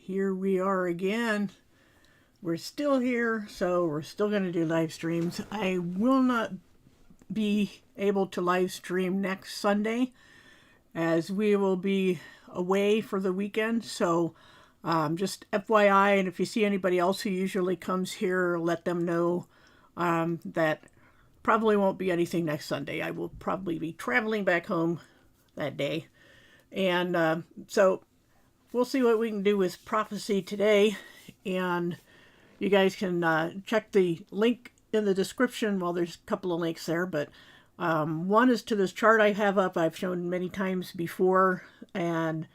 here we are again. We're still here, so we're still going to do live streams. I will not be able to live stream next Sunday, as we will be away for the weekend. So just FYI, and if you see anybody else who usually comes here, let them know that probably won't be anything next Sunday. I will probably be traveling back home that day. And so we'll see what we can do with prophecy today. And you guys can check the link in the description. Well, there's a couple of links there, but one is to this chart I have up. I've shown many times before, and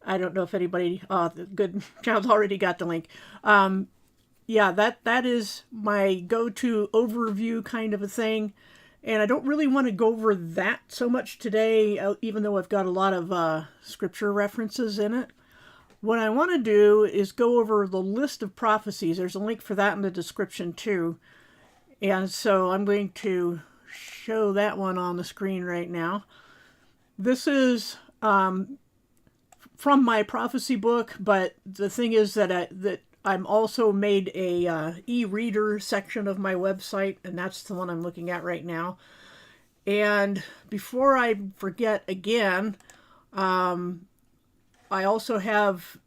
I don't know if anybody, the good child's already got the link. Yeah, that is my go-to overview kind of a thing. And I don't really want to go over that so much today, even though I've got a lot of scripture references in it. What I want to do is go over the list of prophecies. There's a link for that in the description too. And so I'm going to show that one on the screen right now. This is from my prophecy book, but the thing is that I'm also made a e-reader section of my website, and that's the one I'm looking at right now. And before I forget again, I also have,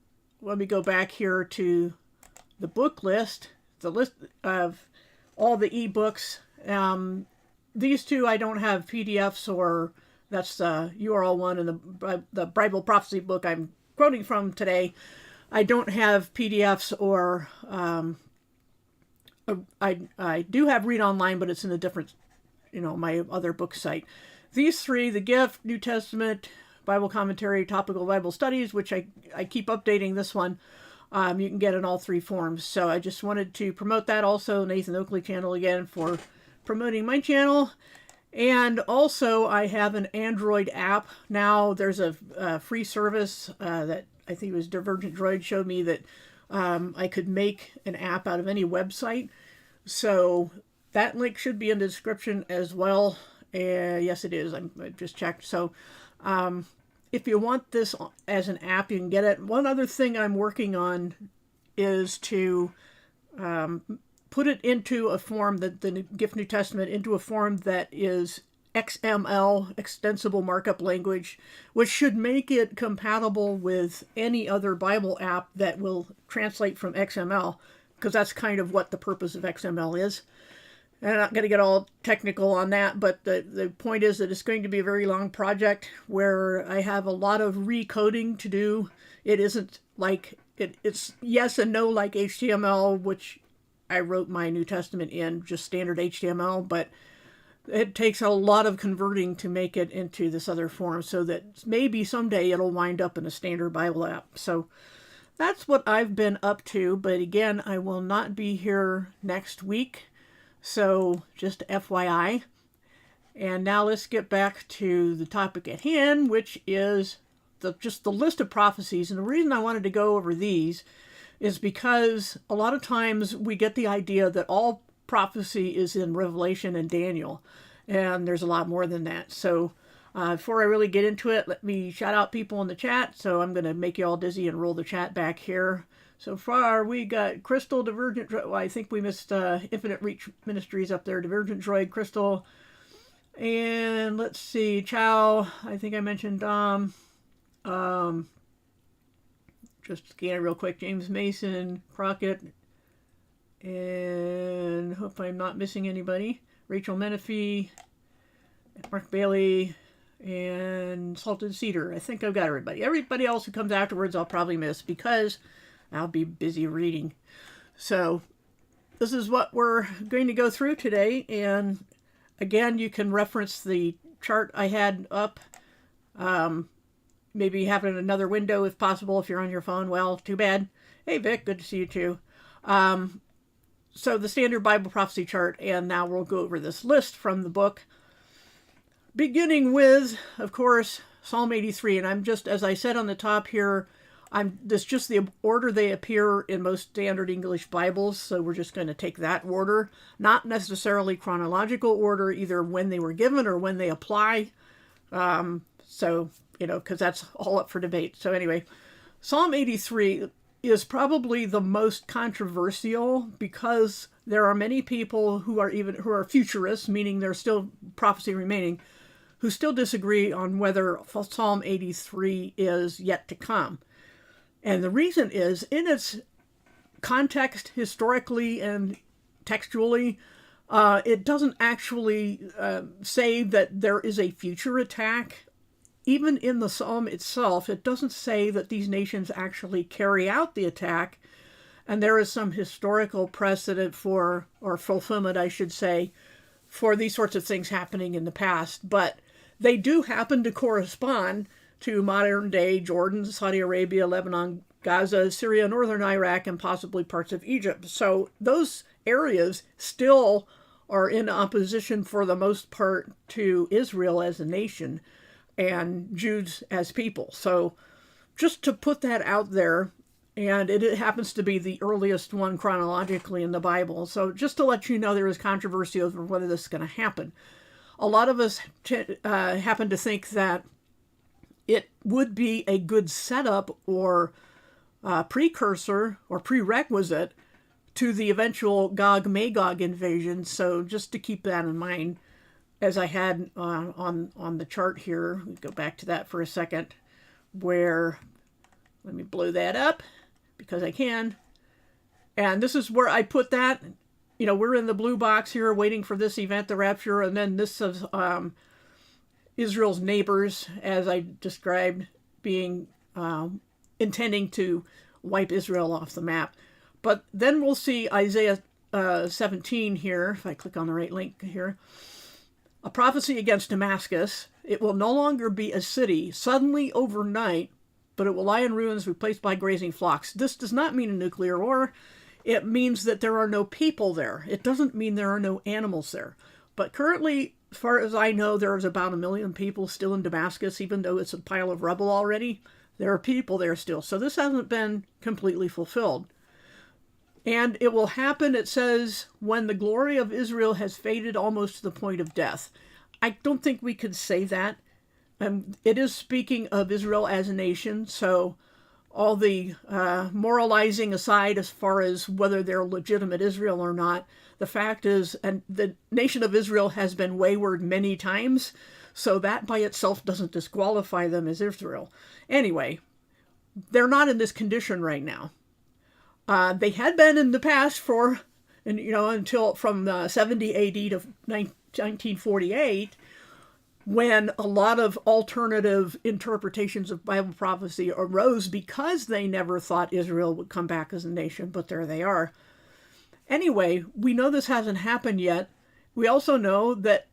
let me go back here to the book list, the list of all the ebooks. These two I don't have PDFs, or that's the URL one, and the Bible prophecy book I'm quoting from today. I don't have PDFs, or I do have Read Online, but it's in a different, my other book site. These three, The Gift, New Testament, Bible Commentary, Topical Bible Studies, which I keep updating this one, you can get in all three forms. So I just wanted to promote that. Also, Nathan Oakley channel again for promoting my channel. And also I have an Android app. Now there's a free service that I think it was Divergent Droid showed me that I could make an app out of any website. So that link should be in the description as well. Yes, it is. I just checked. So if you want this as an app, you can get it. One other thing I'm working on is to put it into a form, the Gift New Testament, into a form that is XML, extensible markup language, which should make it compatible with any other Bible app that will translate from XML, because that's kind of what the purpose of XML is. And I'm not going to get all technical on that, but the point is that it's going to be a very long project where I have a lot of recoding to do. It isn't like, it's yes and no like HTML, which I wrote my New Testament in just standard HTML, but it takes a lot of converting to make it into this other form, so that maybe someday it'll wind up in a standard Bible app. So that's what I've been up to, but again, I will not be here next week. So just FYI. And now let's get back to the topic at hand, which is just the list of prophecies. And the reason I wanted to go over these is because a lot of times we get the idea that all prophecy is in Revelation and Daniel, and there's a lot more than that. So before I really get into it, let me shout out people in the chat. So I'm going to make you all dizzy and roll the chat back here. So far, we got Crystal, Divergent Droid. Well, I think we missed Infinite Reach Ministries up there. Divergent Droid, Crystal. And let's see, Chow. I think I mentioned Dom. Just scanning real quick. James Mason, Crockett. And hope I'm not missing anybody. Rachel Menifee, Mark Bailey, and Salted Cedar. I think I've got everybody. Everybody else who comes afterwards I'll probably miss, because I'll be busy reading. So this is what we're going to go through today. And again, you can reference the chart I had up. Maybe have it in another window if possible. If you're on your phone, well, too bad. Hey, Vic, good to see you too. So the standard Bible prophecy chart, and now we'll go over this list from the book. Beginning with, of course, Psalm 83. And I'm just, as I said on the top here, this just the order they appear in most standard English Bibles, so we're just going to take that order, not necessarily chronological order, either when they were given or when they apply. So, because that's all up for debate. So anyway, Psalm 83, is probably the most controversial, because there are many people who are futurists, meaning there's still prophecy remaining, who still disagree on whether Psalm 83 is yet to come. And the reason is, in its context, historically and textually, it doesn't actually say that there is a future attack. Even in the psalm itself, it doesn't say that these nations actually carry out the attack. And there is some historical precedent for, or fulfillment, I should say, for these sorts of things happening in the past. But they do happen to correspond to modern day Jordan, Saudi Arabia, Lebanon, Gaza, Syria, northern Iraq, and possibly parts of Egypt. So those areas still are in opposition for the most part to Israel as a nation and Jews as people. So just to put that out there, and it happens to be the earliest one chronologically in the Bible. So just to let you know, there is controversy over whether this is going to happen. A lot of us happen to think that it would be a good setup or precursor or prerequisite to the eventual Gog-Magog invasion. So just to keep that in mind, as I had on the chart here, let me go back to that for a second, where, let me blow that up because I can. And this is where I put that. You know, we're in the blue box here waiting for this event, the rapture, and then this is Israel's neighbors, as I described, being intending to wipe Israel off the map. But then we'll see Isaiah 17 here, if I click on the right link here. A prophecy against Damascus. It will no longer be a city suddenly overnight, but it will lie in ruins replaced by grazing flocks. This does not mean a nuclear war. It means that there are no people there. It doesn't mean there are no animals there. But currently, as far as I know, there's about 1 million people still in Damascus, even though it's a pile of rubble already. There are people there still. So this hasn't been completely fulfilled. And it will happen, it says, when the glory of Israel has faded almost to the point of death. I don't think we could say that. It is speaking of Israel as a nation, so all the moralizing aside as far as whether they're legitimate Israel or not, the fact is, and the nation of Israel has been wayward many times, so that by itself doesn't disqualify them as Israel. Anyway, they're not in this condition right now. They had been in the past until from 70 AD to 1948, when a lot of alternative interpretations of Bible prophecy arose because they never thought Israel would come back as a nation, but there they are. Anyway, we know this hasn't happened yet. We also know that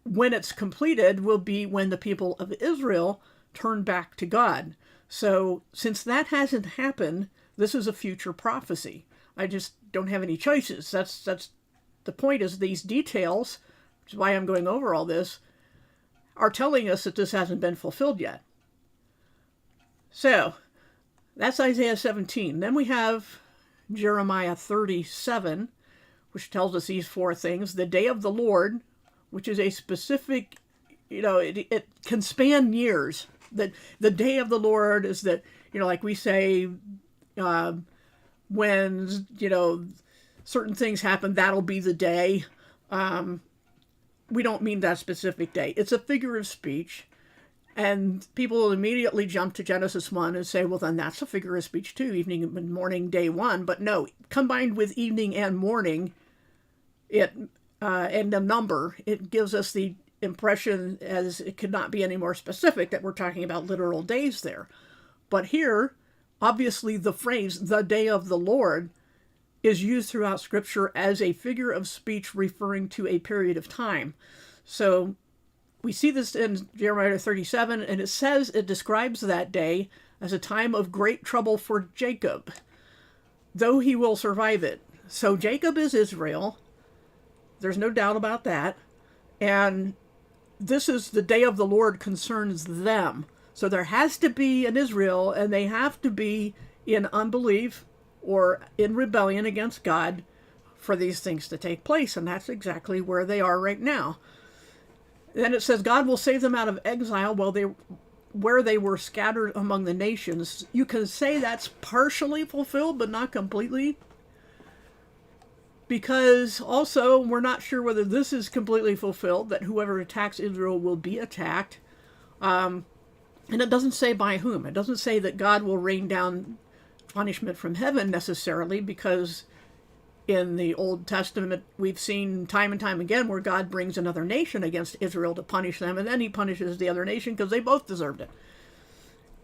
when it's completed will be when the people of Israel turn back to God. So since that hasn't happened, this is a future prophecy. I just don't have any choices. That's the point, is these details, which is why I'm going over all this, are telling us that this hasn't been fulfilled yet. So that's Isaiah 17. Then we have Jeremiah 37, which tells us these four things. The day of the Lord, which is a specific, it can span years. The day of the Lord is that, like we say, when, certain things happen, that'll be the day. We don't mean that specific day. It's a figure of speech. And people will immediately jump to Genesis 1 and say, well, then that's a figure of speech too, evening and morning, day one. But no, combined with evening and morning, and the number, it gives us the impression, as it could not be any more specific, that we're talking about literal days there. But here, obviously the phrase, the day of the Lord, is used throughout Scripture as a figure of speech referring to a period of time. So we see this in Jeremiah 37, and it describes that day as a time of great trouble for Jacob, though he will survive it. So Jacob is Israel. There's no doubt about that. And this is the day of the Lord concerns them. So there has to be an Israel, and they have to be in unbelief or in rebellion against God for these things to take place. And that's exactly where they are right now. Then it says, God will save them out of exile while they where they were scattered among the nations, you can say that's partially fulfilled, but not completely. Because also, we're not sure whether this is completely fulfilled, that whoever attacks Israel will be attacked. And it doesn't say by whom. It doesn't say that God will rain down punishment from heaven necessarily, because in the Old Testament, we've seen time and time again where God brings another nation against Israel to punish them, and then he punishes the other nation because they both deserved it.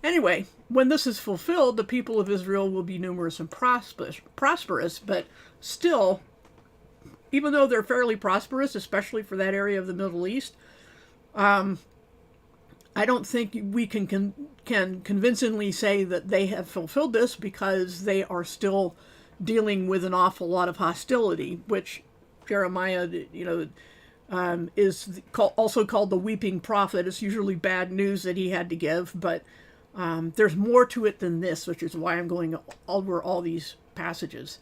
Anyway, when this is fulfilled, the people of Israel will be numerous and prosperous, but still, even though they're fairly prosperous, especially for that area of the Middle East, I don't think we can convincingly say that they have fulfilled this, because they are still dealing with an awful lot of hostility, which Jeremiah, is also called the weeping prophet. It's usually bad news that he had to give, but there's more to it than this, which is why I'm going over all these passages.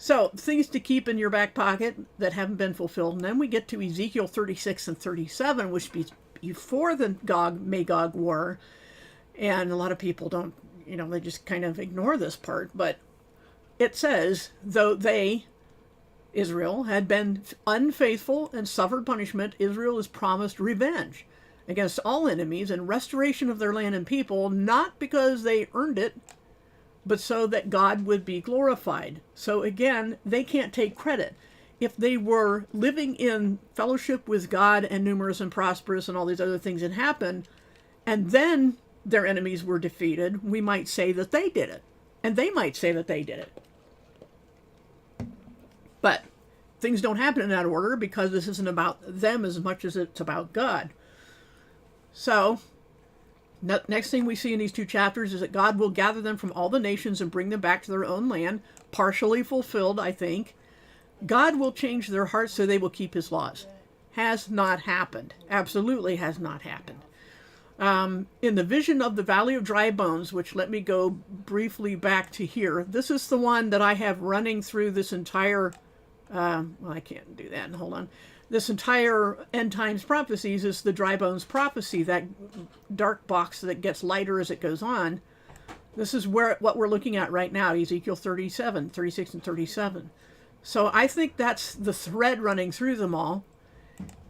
So, things to keep in your back pocket that haven't been fulfilled. And then we get to Ezekiel 36 and 37, which be before the Magog war. And a lot of people don't, they just kind of ignore this part. But it says, though they, Israel, had been unfaithful and suffered punishment, Israel is promised revenge against all enemies and restoration of their land and people, not because they earned it, but so that God would be glorified. So again, they can't take credit. If they were living in fellowship with God and numerous and prosperous and all these other things that happened, and then their enemies were defeated, we might say that they did it. And they might say that they did it. But things don't happen in that order, because this isn't about them as much as it's about God. So, next thing we see in these two chapters is that God will gather them from all the nations and bring them back to their own land, partially fulfilled, I think. God will change their hearts so they will keep his laws. Has not happened. Absolutely has not happened. In the vision of the Valley of Dry Bones, which let me go briefly back to here, this is the one that I have running through this entire, I can't do that, hold on. This entire end times prophecies is the dry bones prophecy, that dark box that gets lighter as it goes on. This is what we're looking at right now, Ezekiel 37, 36, and 37. So I think that's the thread running through them all.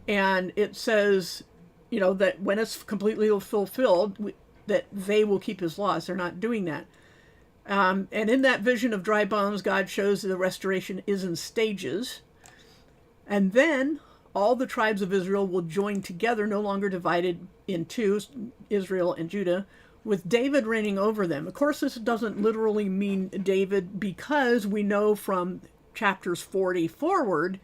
And it says, that when it's completely fulfilled, that they will keep his laws. They're not doing that. And in that vision of dry bones, God shows that the restoration is in stages. And then all the tribes of Israel will join together, no longer divided in two, Israel and Judah, with David reigning over them. Of course, this doesn't literally mean David, because we know from chapters 40 forward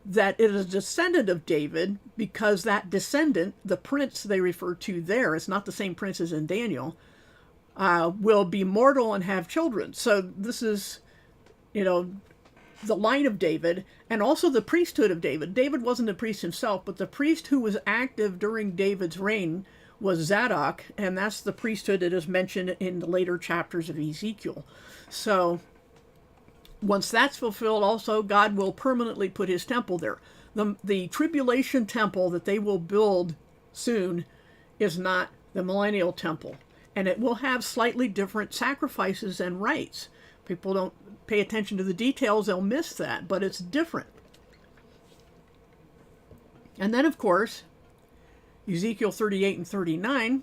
that it is a descendant of David, because that descendant, the prince they refer to there, it's not the same prince as in Daniel, will be mortal and have children. So this is, the line of David, and also the priesthood of David. David wasn't a priest himself, but the priest who was active during David's reign was Zadok, and that's the priesthood that is mentioned in the later chapters of Ezekiel. So once that's fulfilled, also, God will permanently put his temple there. The tribulation temple that they will build soon is not the millennial temple, and it will have slightly different sacrifices and rites. People don't pay attention to the details, they'll miss that, but it's different. And then, of course, Ezekiel 38 and 39,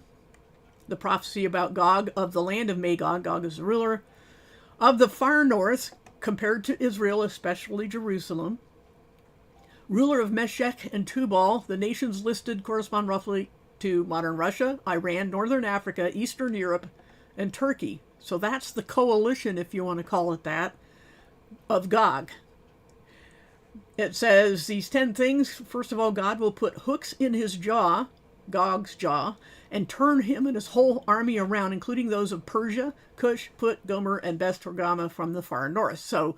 the prophecy about Gog, of the land of Magog. Gog is the ruler of the far north, compared to Israel, especially Jerusalem. Ruler of Meshech and Tubal. The nations listed correspond roughly to modern Russia, Iran, Northern Africa, Eastern Europe, and Turkey. So that's the coalition, if you want to call it that, of Gog. It says these 10 things. First of all, God will put hooks in his jaw, Gog's jaw, and turn him and his whole army around, including those of Persia, Cush, Put, Gomer, and Beth Togarmah from the far north. So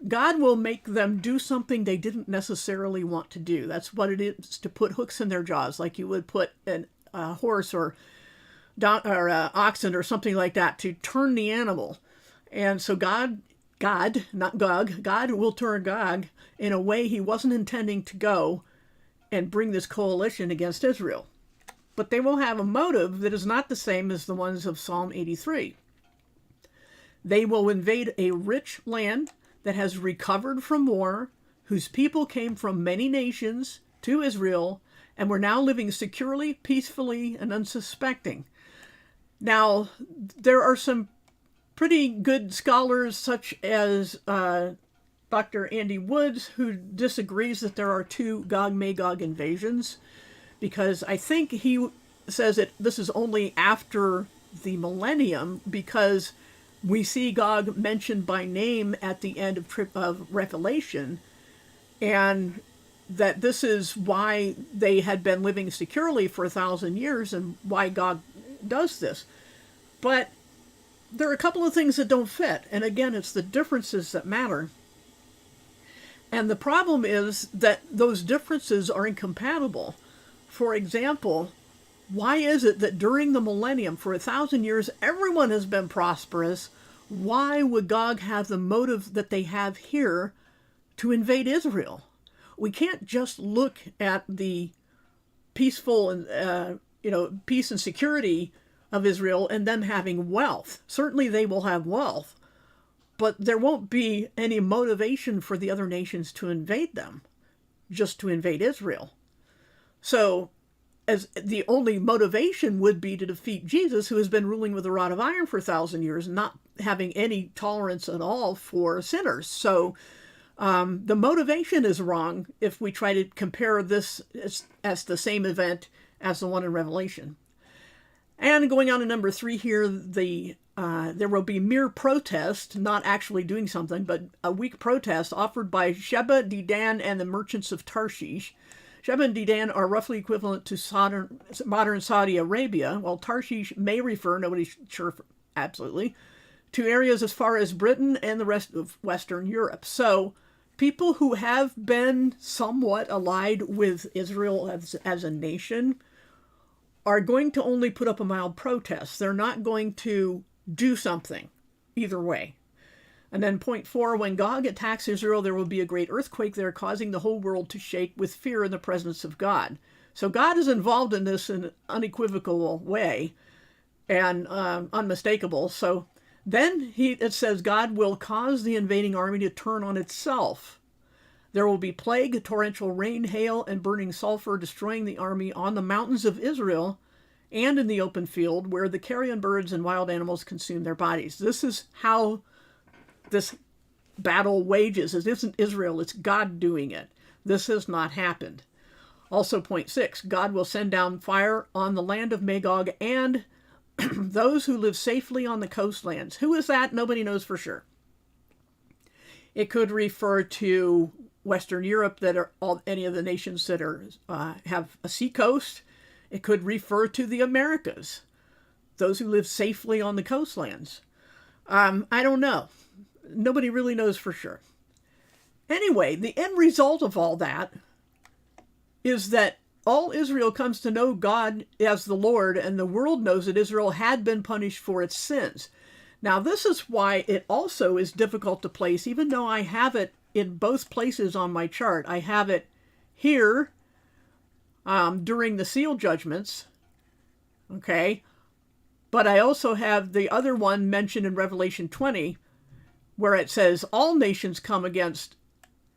God will make them do something they didn't necessarily want to do. That's what it is, to put hooks in their jaws, like you would put a horse or oxen or something like that, to turn the animal. And so God, not Gog, God will turn Gog in a way he wasn't intending to go and bring this coalition against Israel. but they will have a motive that is not the same as the ones of Psalm 83. They will invade a rich land that has recovered from war, whose people came from many nations to Israel, and were now living securely, peacefully, and unsuspecting. Now, there are some pretty good scholars, such as Dr. Andy Woods, who disagrees that there are two Gog-Magog invasions, because I think he says that this is only after the millennium, because we see Gog mentioned by name at the end of Revelation, and that this is why they had been living securely for 1,000 years and why Gog does this. But there are a couple of things that don't fit, and again, it's the differences that matter. And the problem is that those differences are incompatible. For example, why is it that during the millennium, for 1,000 years, everyone has been prosperous? Why would Gog have the motive that they have here to invade Israel? We can't just look at the peaceful and peace and security of Israel and them having wealth. Certainly they will have wealth, but there won't be any motivation for the other nations to invade them, just to invade Israel. So, as the only motivation would be to defeat Jesus, who has been ruling with a rod of iron for 1,000 years, not having any tolerance at all for sinners. So, the motivation is wrong if we try to compare this as the same event as the one in Revelation. And going on to number 3 here, there will be mere protest, not actually doing something, but a weak protest offered by Sheba, Dedan, and the merchants of Tarshish. Sheba and Dedan are roughly equivalent to modern Saudi Arabia, while Tarshish may refer, nobody's sure absolutely, to areas as far as Britain and the rest of Western Europe. So, people who have been somewhat allied with Israel as a nation are going to only put up a mild protest. They're not going to do something either way. And then point 4, when Gog attacks Israel, there will be a great earthquake there, causing the whole world to shake with fear in the presence of God. So God is involved in this in an unequivocal way and unmistakable. So then it says God will cause the invading army to turn on itself. There will be plague, torrential rain, hail, and burning sulfur, destroying the army on the mountains of Israel and in the open field where the carrion birds and wild animals consume their bodies. This is how this battle wages. It isn't Israel, it's God doing it. This has not happened. Also, point 6, God will send down fire on the land of Magog and those who live safely on the coastlands. Who is that? Nobody knows for sure. It could refer to Western Europe, that are any of the nations that have a sea coast. It could refer to the Americas, those who live safely on the coastlands. I don't know. Nobody really knows for sure. Anyway, the end result of all that is that all Israel comes to know God as the Lord, and the world knows that Israel had been punished for its sins. Now, this is why it also is difficult to place, even though I have it in both places on my chart. I have it here during the seal judgments, okay? But I also have the other one mentioned in Revelation 20, where it says all nations come against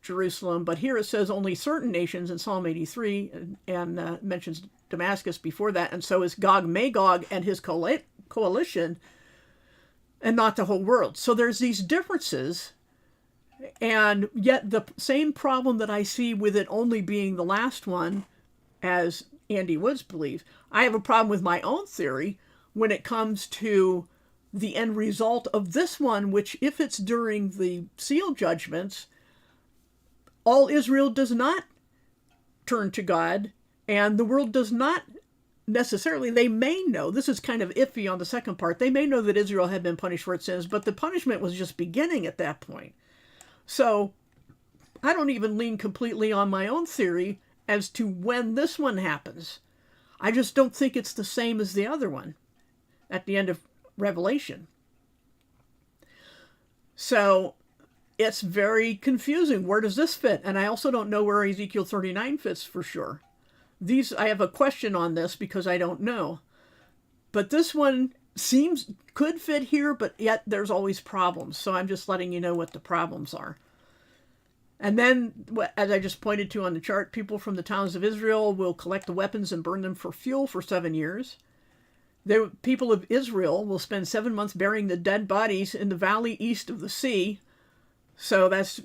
Jerusalem, but here it says only certain nations in Psalm 83, and mentions Damascus before that, and so is Gog Magog and his coalition, and not the whole world. So there's these differences, and yet the same problem that I see with it only being the last one, as Andy Woods believes, I have a problem with my own theory when it comes to the end result of this one, which, if it's during the seal judgments, all Israel does not turn to God, and the world does not necessarily. They may know, this is kind of iffy on the second part, they may know that Israel had been punished for its sins, but the punishment was just beginning at that point. So I don't even lean completely on my own theory as to when this one happens. I just don't think it's the same as the other one at the end of Revelation. So it's very confusing. Where does this fit? And I also don't know where Ezekiel 39 fits for sure. I have a question on this because I don't know. But this one could fit here, but yet there's always problems. So I'm just letting you know what the problems are. And then, as I just pointed to on the chart, people from the towns of Israel will collect the weapons and burn them for fuel for 7 years. The people of Israel will spend 7 months burying the dead bodies in the valley east of the sea. So that's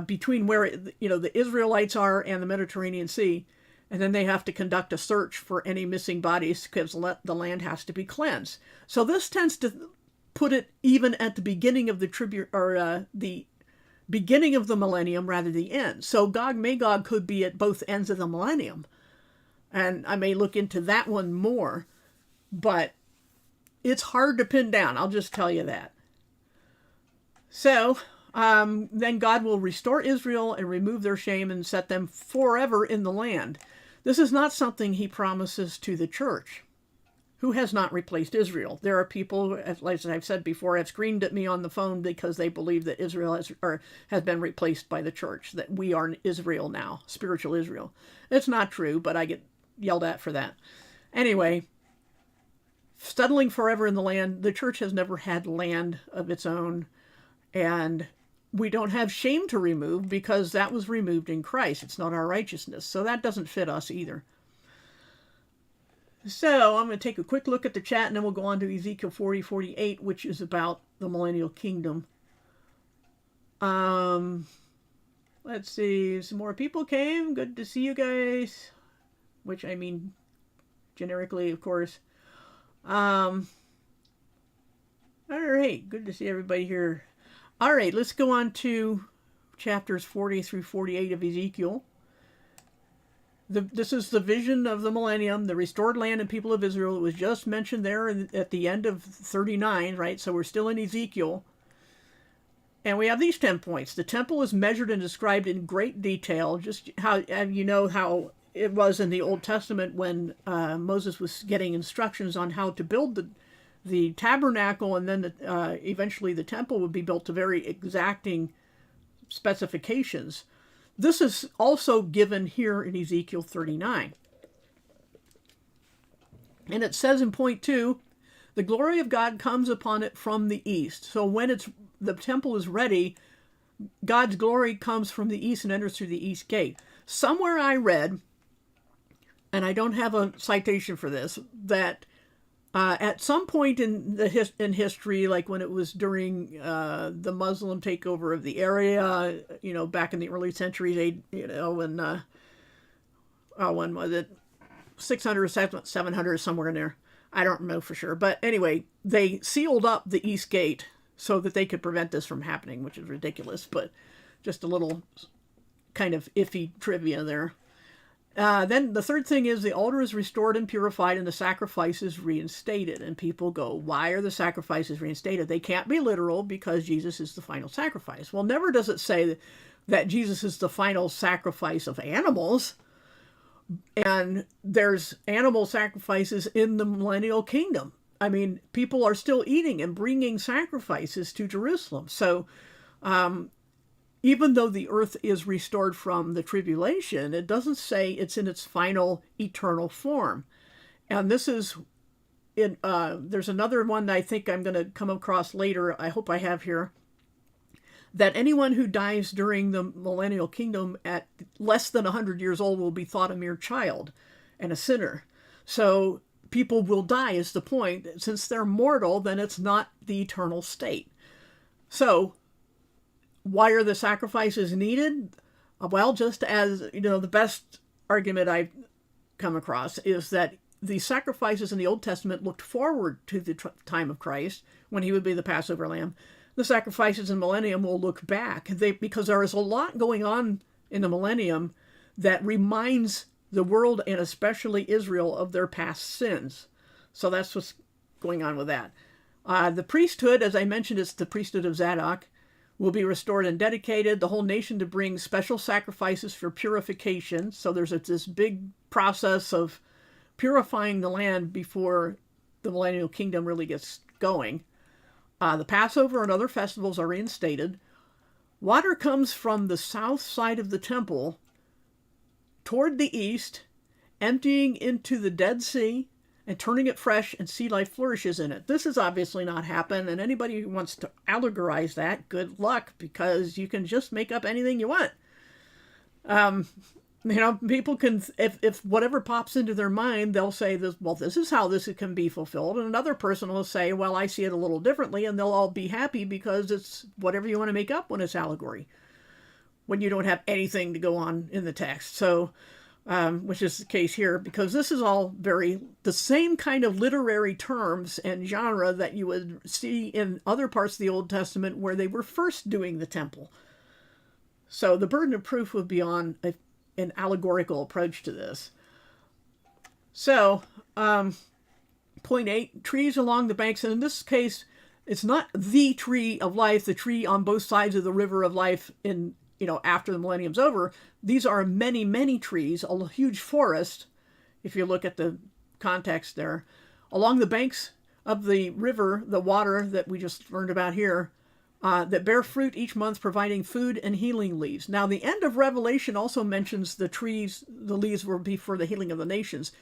between where the Israelites are and the Mediterranean Sea. And then they have to conduct a search for any missing bodies because the land has to be cleansed. So this tends to put it even at the beginning of the beginning of the millennium rather than the end. So Gog Magog could be at both ends of the millennium. And I may look into that one more, but it's hard to pin down. I'll just tell you that. So then God will restore Israel and remove their shame and set them forever in the land. This is not something he promises to the church, who has not replaced Israel. There are people, as I've said before, have screamed at me on the phone because they believe that Israel has been replaced by the church, that we are Israel now, spiritual Israel. It's not true, but I get yelled at for that. Anyway, settling forever in the land, the church has never had land of its own, and we don't have shame to remove because that was removed in Christ. It's not our righteousness, so that doesn't fit us either. So I'm going to take a quick look at the chat, and then we'll go on to Ezekiel 40:48, which is about the millennial kingdom. Let's see. Some more people came. Good to see you guys. Which I mean, generically, of course. All right. Good to see everybody here. All right. Let's go on to chapters 40 through 48 of Ezekiel. This is the vision of the millennium, the restored land and people of Israel. It was just mentioned there at the end of 39, right? So we're still in Ezekiel. And we have these 10 points. The temple is measured and described in great detail, just how it was in the Old Testament when Moses was getting instructions on how to build the tabernacle, and then eventually the temple would be built to very exacting specifications. This is also given here in Ezekiel 39. And it says in point 2, the glory of God comes upon it from the east. So when the temple is ready, God's glory comes from the east and enters through the east gate. Somewhere I read, and I don't have a citation for this, that at some point in history, like when it was during the Muslim takeover of the area, back in the early centuries, when was it? 600 or 700, somewhere in there. I don't know for sure. But anyway, they sealed up the East Gate so that they could prevent this from happening, which is ridiculous, but just a little kind of iffy trivia there. Then the third thing is the altar is restored and purified and the sacrifices reinstated. And people go, why are the sacrifices reinstated? They can't be literal because Jesus is the final sacrifice. Well, never does it say that Jesus is the final sacrifice of animals. And there's animal sacrifices in the millennial kingdom. I mean, people are still eating and bringing sacrifices to Jerusalem. So, even though the earth is restored from the tribulation, it doesn't say it's in its final eternal form. And this is, there's another one that I think I'm going to come across later, I hope I have here, that anyone who dies during the millennial kingdom at less than 100 years old will be thought a mere child and a sinner. So people will die is the point. Since they're mortal, then it's not the eternal state. So why are the sacrifices needed? Well, just as, the best argument I've come across is that the sacrifices in the Old Testament looked forward to the time of Christ, when he would be the Passover lamb. The sacrifices in millennium will look back, because there is a lot going on in the millennium that reminds the world, and especially Israel, of their past sins. So that's what's going on with that. The priesthood, as I mentioned, is the priesthood of Zadok, will be restored and dedicated, the whole nation to bring special sacrifices for purification. So there's this big process of purifying the land before the millennial kingdom really gets going. The Passover and other festivals are reinstated. Water comes from the south side of the temple toward the east emptying into the Dead Sea and turning it fresh, and sea life flourishes in it. This has obviously not happened, and anybody who wants to allegorize that, good luck, because you can just make up anything you want. People can, if whatever pops into their mind, they'll say this, well, this is how this can be fulfilled. And another person will say, well, I see it a little differently, and they'll all be happy because it's whatever you want to make up when it's allegory, when you don't have anything to go on in the text. So, which is the case here, because this is all the same kind of literary terms and genre that you would see in other parts of the Old Testament where they were first doing the temple. So the burden of proof would be on an allegorical approach to this. So, point 8, trees along the banks, and in this case, it's not the tree of life, the tree on both sides of the river of life after the millennium's over. These are many, many trees, a huge forest, if you look at the context there. Along the banks of the river, the water that we just learned about here, that bear fruit each month, providing food and healing leaves. Now, the end of Revelation also mentions the leaves will be for the healing of the nations.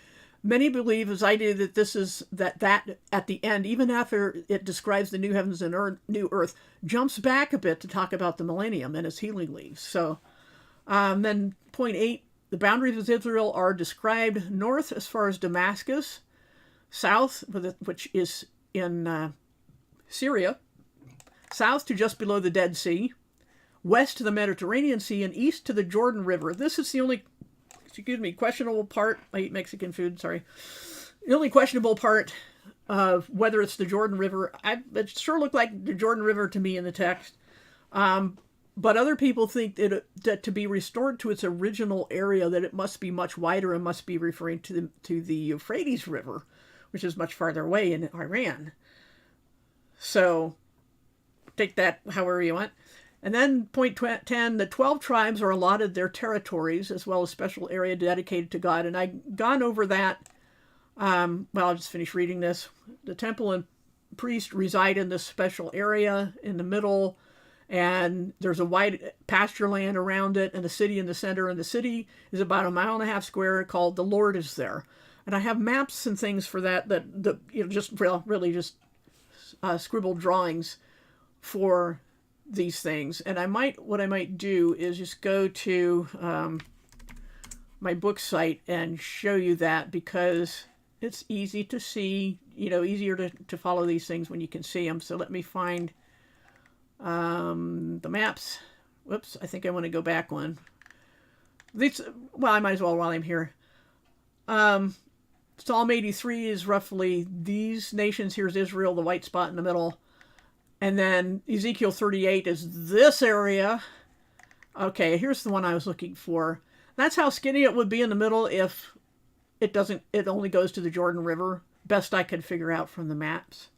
Many believe, as I do, that this is that at the end, even after it describes the new heavens and new earth, jumps back a bit to talk about the millennium and its healing leaves. So then point 8, the boundaries of Israel are described north as far as Damascus, south, which is in Syria, south to just below the Dead Sea, west to the Mediterranean Sea, and east to the Jordan River. This is the only questionable part. I eat Mexican food, sorry. The only questionable part of whether it's the Jordan River. It sure looked like the Jordan River to me in the text. But other people think that to be restored to its original area, that it must be much wider and must be referring to the Euphrates River, which is much farther away in Iran. So take that however you want. And then point 10, the 12 tribes are allotted their territories as well as special area dedicated to God. And I've gone over that. I'll just finish reading this. The temple and priest reside in this special area in the middle, and there's a wide pasture land around it and a city in the center. And the city is about 1.5 miles square, called The Lord is There. And I have maps and things for that just scribbled drawings for these things. And what I might do is just go to my book site and show you that, because it's easy to see, easier to follow these things when you can see them. So let me find the maps. Whoops, I think I want to go back one. I might as well while I'm here. Psalm 83 is roughly these nations. Here's Israel, the white spot in the middle. And then Ezekiel 38 is this area. Okay, here's the one I was looking for. That's how skinny it would be in the middle if it only goes to the Jordan River. Best I could figure out from the maps.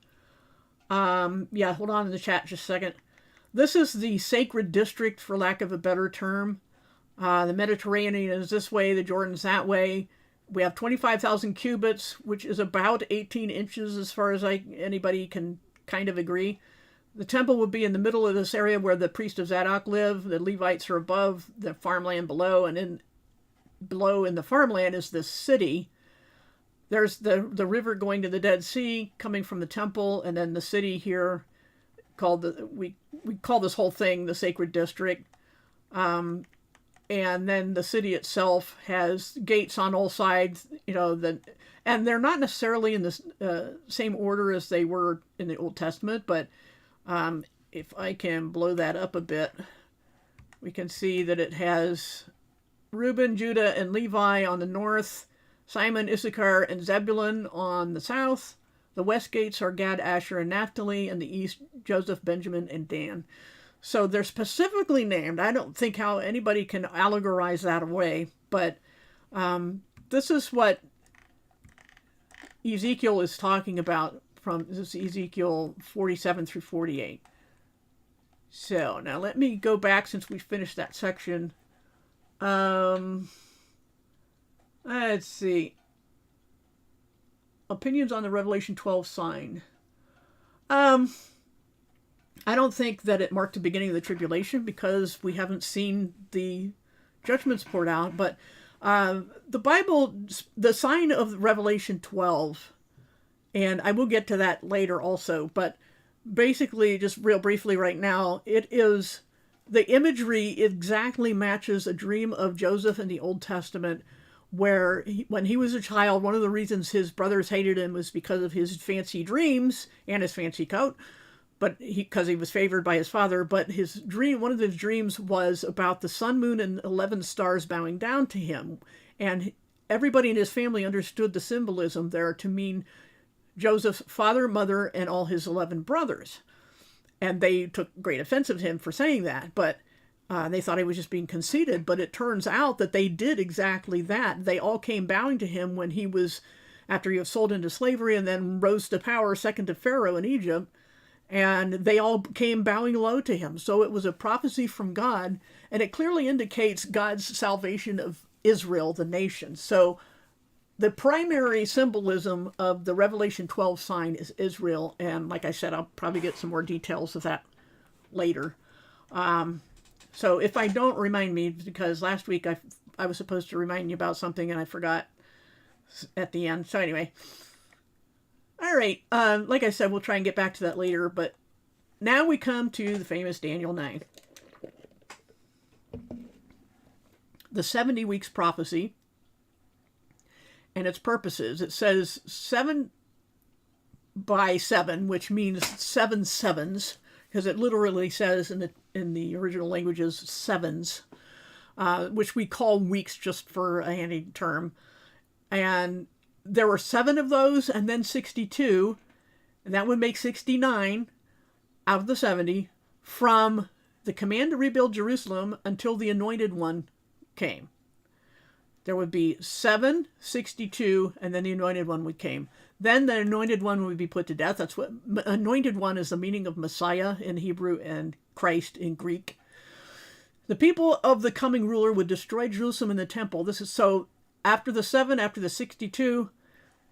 Hold on in the chat just a second. This is the sacred district, for lack of a better term. The Mediterranean is this way, the Jordan's that way. We have 25,000 cubits, which is about 18 inches as far as anybody can kind of agree. The temple would be in the middle of this area where the priest of Zadok live. The Levites are above, the farmland below, and below in the farmland is this city. There's the river going to the Dead Sea coming from the temple, and then the city here we call this whole thing the sacred district. And then the city itself has gates on all sides, and they're not necessarily in the same order as they were in the Old Testament, but if I can blow that up a bit, we can see that it has Reuben, Judah, and Levi on the north, Simon, Issachar, and Zebulun on the south. The west gates are Gad, Asher, and Naphtali, and the east, Joseph, Benjamin, and Dan. So they're specifically named. I don't think how anybody can allegorize that away, but this is what Ezekiel is talking about. This is Ezekiel 47 through 48. So now let me go back since we finished that section. Let's see. Opinions on the Revelation 12 sign. I don't think that it marked the beginning of the tribulation because we haven't seen the judgments poured out, but The Bible, the sign of Revelation 12, and I will get to that later also, but basically, just real briefly right now, it is the imagery exactly matches a dream of Joseph in the Old Testament, where when he was a child, one of the reasons his brothers hated him was because of his fancy dreams and his fancy coat, but because he was favored by his father. But one of his dreams was about the sun, moon, and 11 stars bowing down to him, and everybody in his family understood the symbolism there to mean Joseph's father, mother, and all his 11 brothers. And they took great offense of him for saying that, but they thought he was just being conceited. But it turns out that they did exactly that. They all came bowing to him when after he was sold into slavery and then rose to power, second to Pharaoh in Egypt, and they all came bowing low to him. So it was a prophecy from God, and it clearly indicates God's salvation of Israel, the nation. So the primary symbolism of the Revelation 12 sign is Israel, and like I said, I'll probably get some more details of that later. So if I don't, remind me, because last week I was supposed to remind you about something and I forgot at the end. So anyway, all right, like I said, we'll try and get back to that later, but now we come to the famous Daniel 9. The 70 weeks prophecy and its purposes. It says 7 by 7, which means 7 sevens, because it literally says in the original languages sevens, which we call weeks just for a handy term. And there were 7 of those, and then 62, and that would make 69 out of the 70 from the command to rebuild Jerusalem until the Anointed One came. There would be 7, 62, and then the Anointed One came. Then the Anointed One would be put to death. That's what Anointed One is, the meaning of Messiah in Hebrew and Christ in Greek. The people of the coming ruler would destroy Jerusalem and the temple. This is so after the 7, after the 62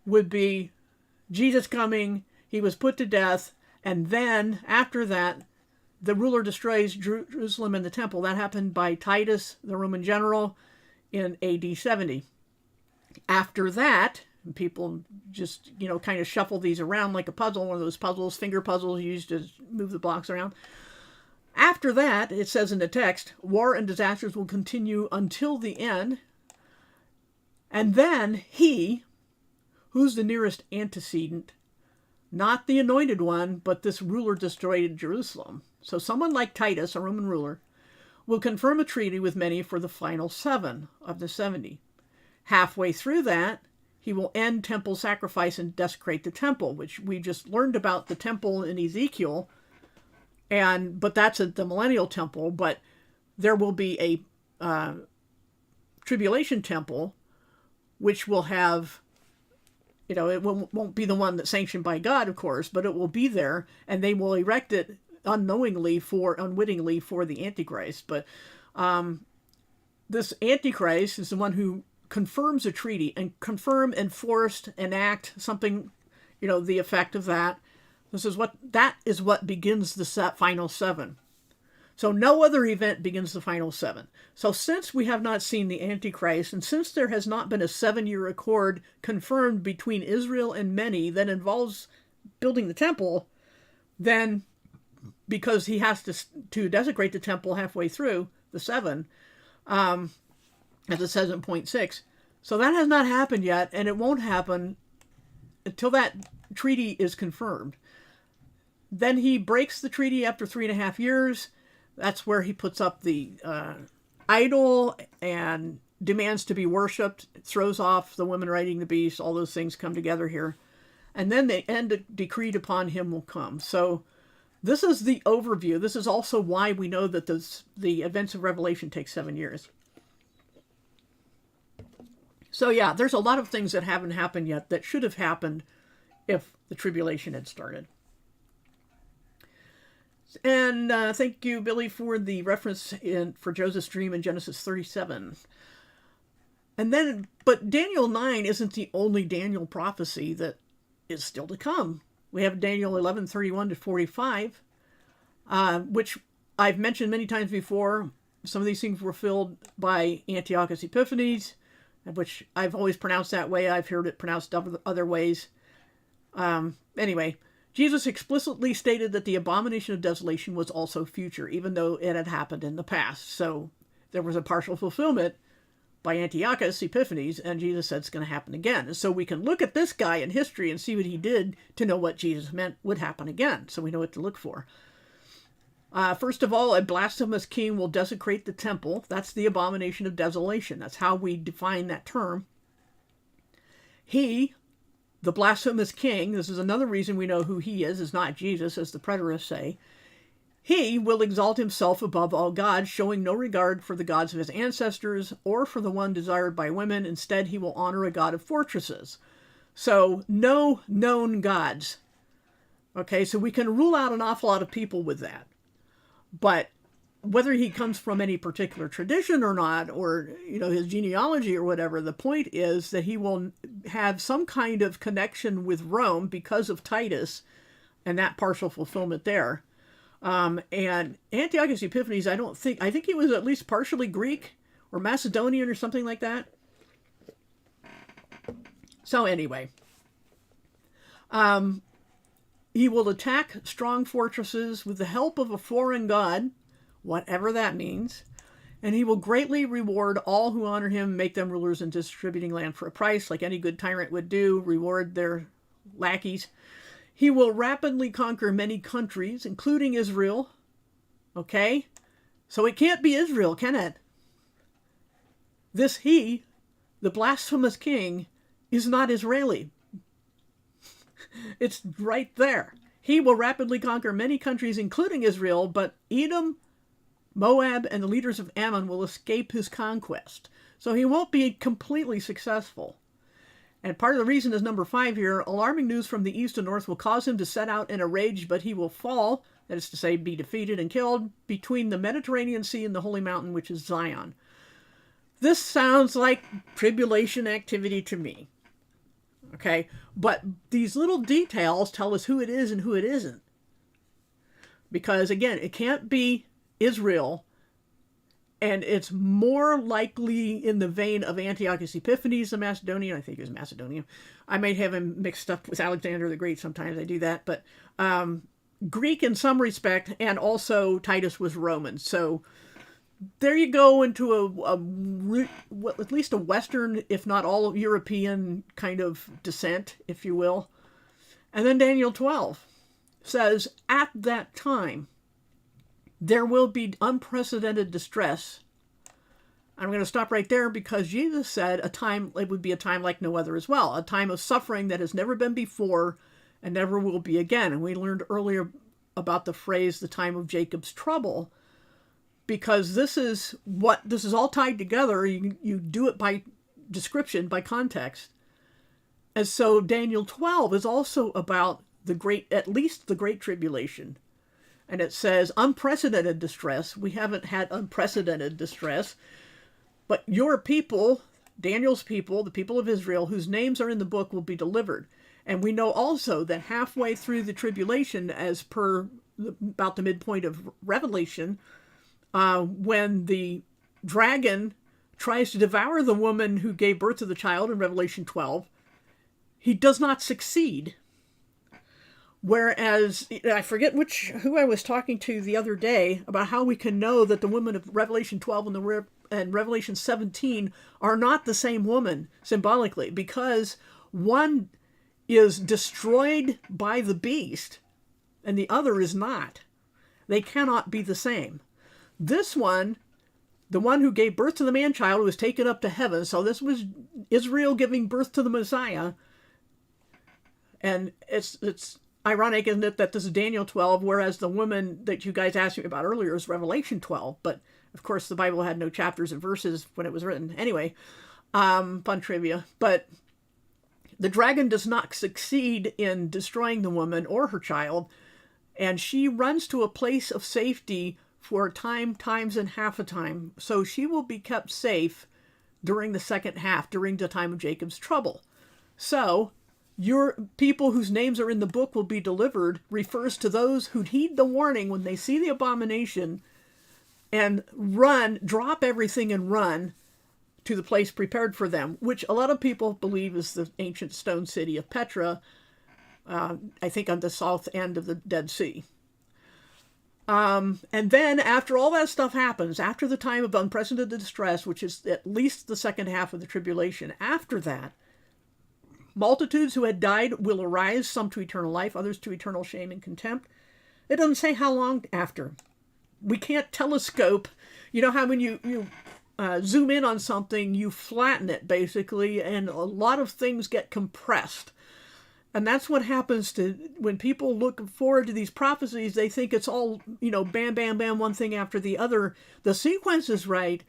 would be Jesus coming. He was put to death, and then after that, the ruler destroys Jerusalem and the temple. That happened by Titus, the Roman general, in AD 70. After that, people just, kind of shuffle these around like a puzzle, one of those puzzles, finger puzzles used to move the blocks around. After that, it says in the text, war and disasters will continue until the end. And then he, who's the nearest antecedent, not the Anointed One, but this ruler destroyed Jerusalem. So someone like Titus, a Roman ruler, will confirm a treaty with many for the final 7 of the 70. Halfway through that, he will end temple sacrifice and desecrate the temple, which we just learned about the temple in Ezekiel, but that's the millennial temple, but there will be a tribulation temple, which will have, it won't be the one that's sanctioned by God, of course, but it will be there, and they will erect it unwittingly for the Antichrist. But this Antichrist is the one who confirms a treaty and confirm, enforced, enact something, the effect of that. That is what begins the final 7. So no other event begins the final 7. So since we have not seen the Antichrist, and since there has not been a 7-year accord confirmed between Israel and many that involves building the temple, then because he has to desecrate the temple halfway through the 7, as it says in point 6. So that has not happened yet, and it won't happen until that treaty is confirmed. Then he breaks the treaty after 3.5 years. That's where he puts up the idol and demands to be worshipped, throws off the women riding the beast. All those things come together here. And then the end decreed upon him will come. So this is the overview. This is also why we know that the events of Revelation take 7 years. So yeah, there's a lot of things that haven't happened yet that should have happened if the tribulation had started. And thank you, Billy, for the reference for Joseph's dream in Genesis 37. But Daniel 9 isn't the only Daniel prophecy that is still to come. We have Daniel 11:31 to 45, which I've mentioned many times before. Some of these things were filled by Antiochus Epiphanes, which I've always pronounced that way. I've heard it pronounced other ways. Anyway, Jesus explicitly stated that the abomination of desolation was also future, even though it had happened in the past. So there was a partial fulfillment by Antiochus Epiphanes, and Jesus said it's going to happen again. And so we can look at this guy in history and see what he did to know what Jesus meant would happen again. So we know what to look for. First of all, a blasphemous king will desecrate the temple. That's the abomination of desolation. That's how we define that term. He, the blasphemous king, this is another reason we know who he is not Jesus, as the preterists say. He will exalt himself above all gods, showing no regard for the gods of his ancestors or for the one desired by women. Instead, he will honor a god of fortresses. So, no known gods. Okay, so we can rule out an awful lot of people with that. But whether he comes from any particular tradition or not, or, his genealogy or whatever, the point is that he will have some kind of connection with Rome because of Titus and that partial fulfillment there. And Antiochus Epiphanes, I think he was at least partially Greek or Macedonian or something like that. So anyway, he will attack strong fortresses with the help of a foreign god, whatever that means, and he will greatly reward all who honor him, make them rulers and distributing land for a price, like any good tyrant would do, reward their lackeys. He will rapidly conquer many countries, including Israel. Okay? So it can't be Israel, can it? He, the blasphemous king, is not Israeli. It's right there. He will rapidly conquer many countries, including Israel, but Edom, Moab, and the leaders of Ammon will escape his conquest. So he won't be completely successful. And part of the reason is number 5 here. Alarming news from the east and north will cause him to set out in a rage, but he will fall, that is to say, be defeated and killed, between the Mediterranean Sea and the holy mountain, which is Zion. This sounds like tribulation activity to me. Okay, but these little details tell us who it is and who it isn't. Because, again, it can't be Israel, and it's more likely in the vein of Antiochus Epiphanes, the Macedonian. I think he was Macedonian. I may have him mixed up with Alexander the Great. Sometimes I do that. But Greek in some respect, and also Titus was Roman. So there you go into at least a Western, if not all European kind of descent, if you will. And then Daniel 12 says, at that time, there will be unprecedented distress. I'm going to stop right there because Jesus said it would be a time like no other as well. A time of suffering that has never been before and never will be again. And we learned earlier about the phrase, the time of Jacob's trouble, because this is all tied together. You do it by description, by context. And so Daniel 12 is also about at least the Great Tribulation. And it says unprecedented distress. We haven't had unprecedented distress. But your people, Daniel's people, the people of Israel, whose names are in the book, will be delivered. And we know also that halfway through the tribulation, as per about the midpoint of Revelation, when the dragon tries to devour the woman who gave birth to the child in Revelation 12, he does not succeed. Whereas, I forget who I was talking to the other day about how we can know that the woman of Revelation 12 and Revelation 17 are not the same woman symbolically, because one is destroyed by the beast and the other is not. They cannot be the same. This one, the one who gave birth to the man-child, was taken up to heaven. So this was Israel giving birth to the Messiah. And it's ironic, isn't it, that this is Daniel 12, whereas the woman that you guys asked me about earlier is Revelation 12. But, of course, the Bible had no chapters and verses when it was written. Anyway, fun trivia. But the dragon does not succeed in destroying the woman or her child, and she runs to a place of safety for times and half a time. So she will be kept safe during the second half, during the time of Jacob's trouble. So your people whose names are in the book will be delivered refers to those who heed the warning when they see the abomination and run, drop everything and run to the place prepared for them, which a lot of people believe is the ancient stone city of Petra, I think on the south end of the Dead Sea. And then after all that stuff happens, after the time of unprecedented distress, which is at least the second half of the tribulation, after that, multitudes who had died will arise, some to eternal life, others to eternal shame and contempt. It doesn't say how long after. We can't telescope. You know how when you zoom in on something, you flatten it, basically, and a lot of things get compressed. And that's what happens to when people look forward to these prophecies. They think it's all, bam, bam, bam, one thing after the other. The sequence is right,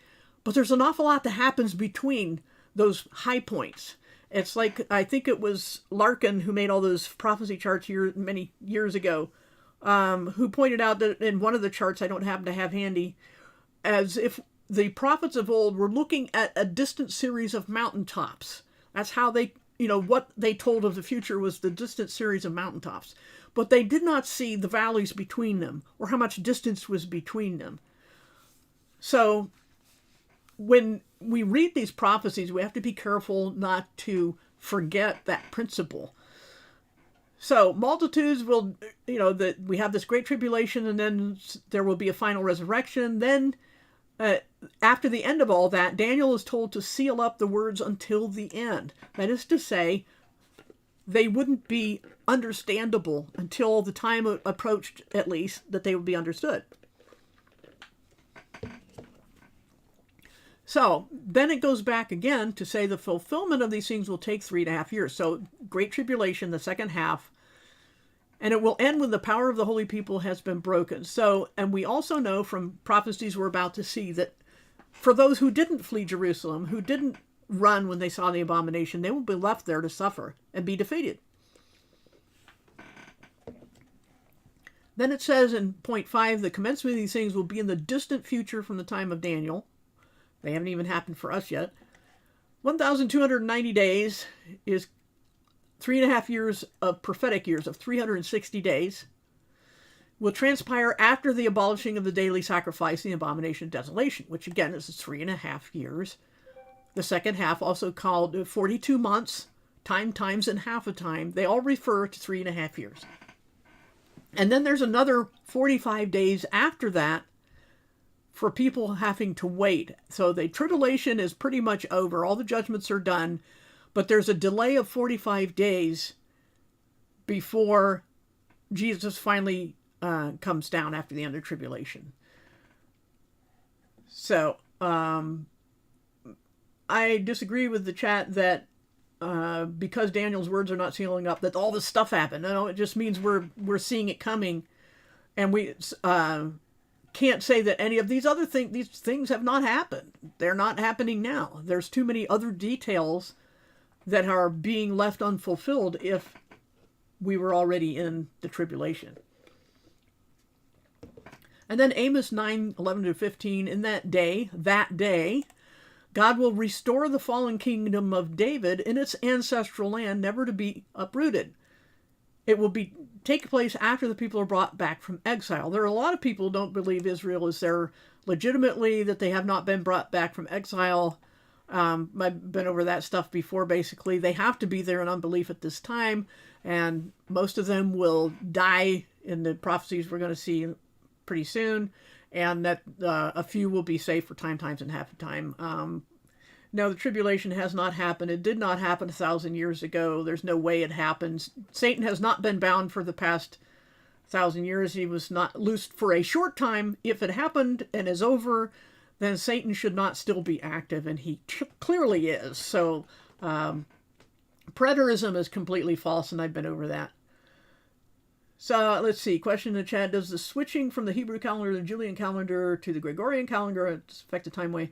but there's an awful lot that happens between those high points. It's like, I think it was Larkin who made all those prophecy charts many years ago, who pointed out that in one of the charts I don't happen to have handy, as if the prophets of old were looking at a distant series of mountaintops. That's how they, what they told of the future was the distant series of mountaintops. But they did not see the valleys between them or how much distance was between them. So when we read these prophecies, we have to be careful not to forget that principle. So multitudes will, that we have this great tribulation, and then there will be a final resurrection. Then after the end of all that, Daniel is told to seal up the words until the end. That is to say, they wouldn't be understandable until the time approached, at least, that they would be understood. So then it goes back again to say the fulfillment of these things will take 3.5 years. So great tribulation, the second half, and it will end when the power of the holy people has been broken. So, and we also know from prophecies we're about to see that for those who didn't flee Jerusalem, who didn't run when they saw the abomination, they will be left there to suffer and be defeated. Then it says in point 5, the commencement of these things will be in the distant future from the time of Daniel. They haven't even happened for us yet. 1,290 days is 3.5 years of prophetic years of 360 days. Will transpire after the abolishing of the daily sacrifice, the Abomination of Desolation, which again is 3.5 years. The second half, also called 42 months, times, and half a time. They all refer to 3.5 years. And then there's another 45 days after that for people having to wait. So the tribulation is pretty much over. All the judgments are done. But there's a delay of 45 days before Jesus finally comes down after the end of tribulation. So I disagree with the chat that because Daniel's words are not sealing up, that all this stuff happened. No, it just means we're seeing it coming. And we can't say that any of these things have not happened. They're not happening now. There's too many other details that are being left unfulfilled if we were already in the tribulation. And then Amos 9:11-15, in that day, God will restore the fallen kingdom of David in its ancestral land, never to be uprooted. It will take place after the people are brought back from exile. There are a lot of people who don't believe Israel is there legitimately, that they have not been brought back from exile. I've been over that stuff before. Basically, they have to be there in unbelief at this time, and most of them will die in the prophecies we're going to see pretty soon, and that a few will be saved for times and half a time. No, the tribulation has not happened. It did not happen 1,000 years ago. There's no way it happens. Satan has not been bound for the past 1,000 years. He was not loosed for a short time. If it happened and is over, then Satan should not still be active, and he clearly is. So preterism is completely false, and I've been over that. So let's see. Question in the chat: does the switching from the Hebrew calendar to the Julian calendar to the Gregorian calendar affect the time way?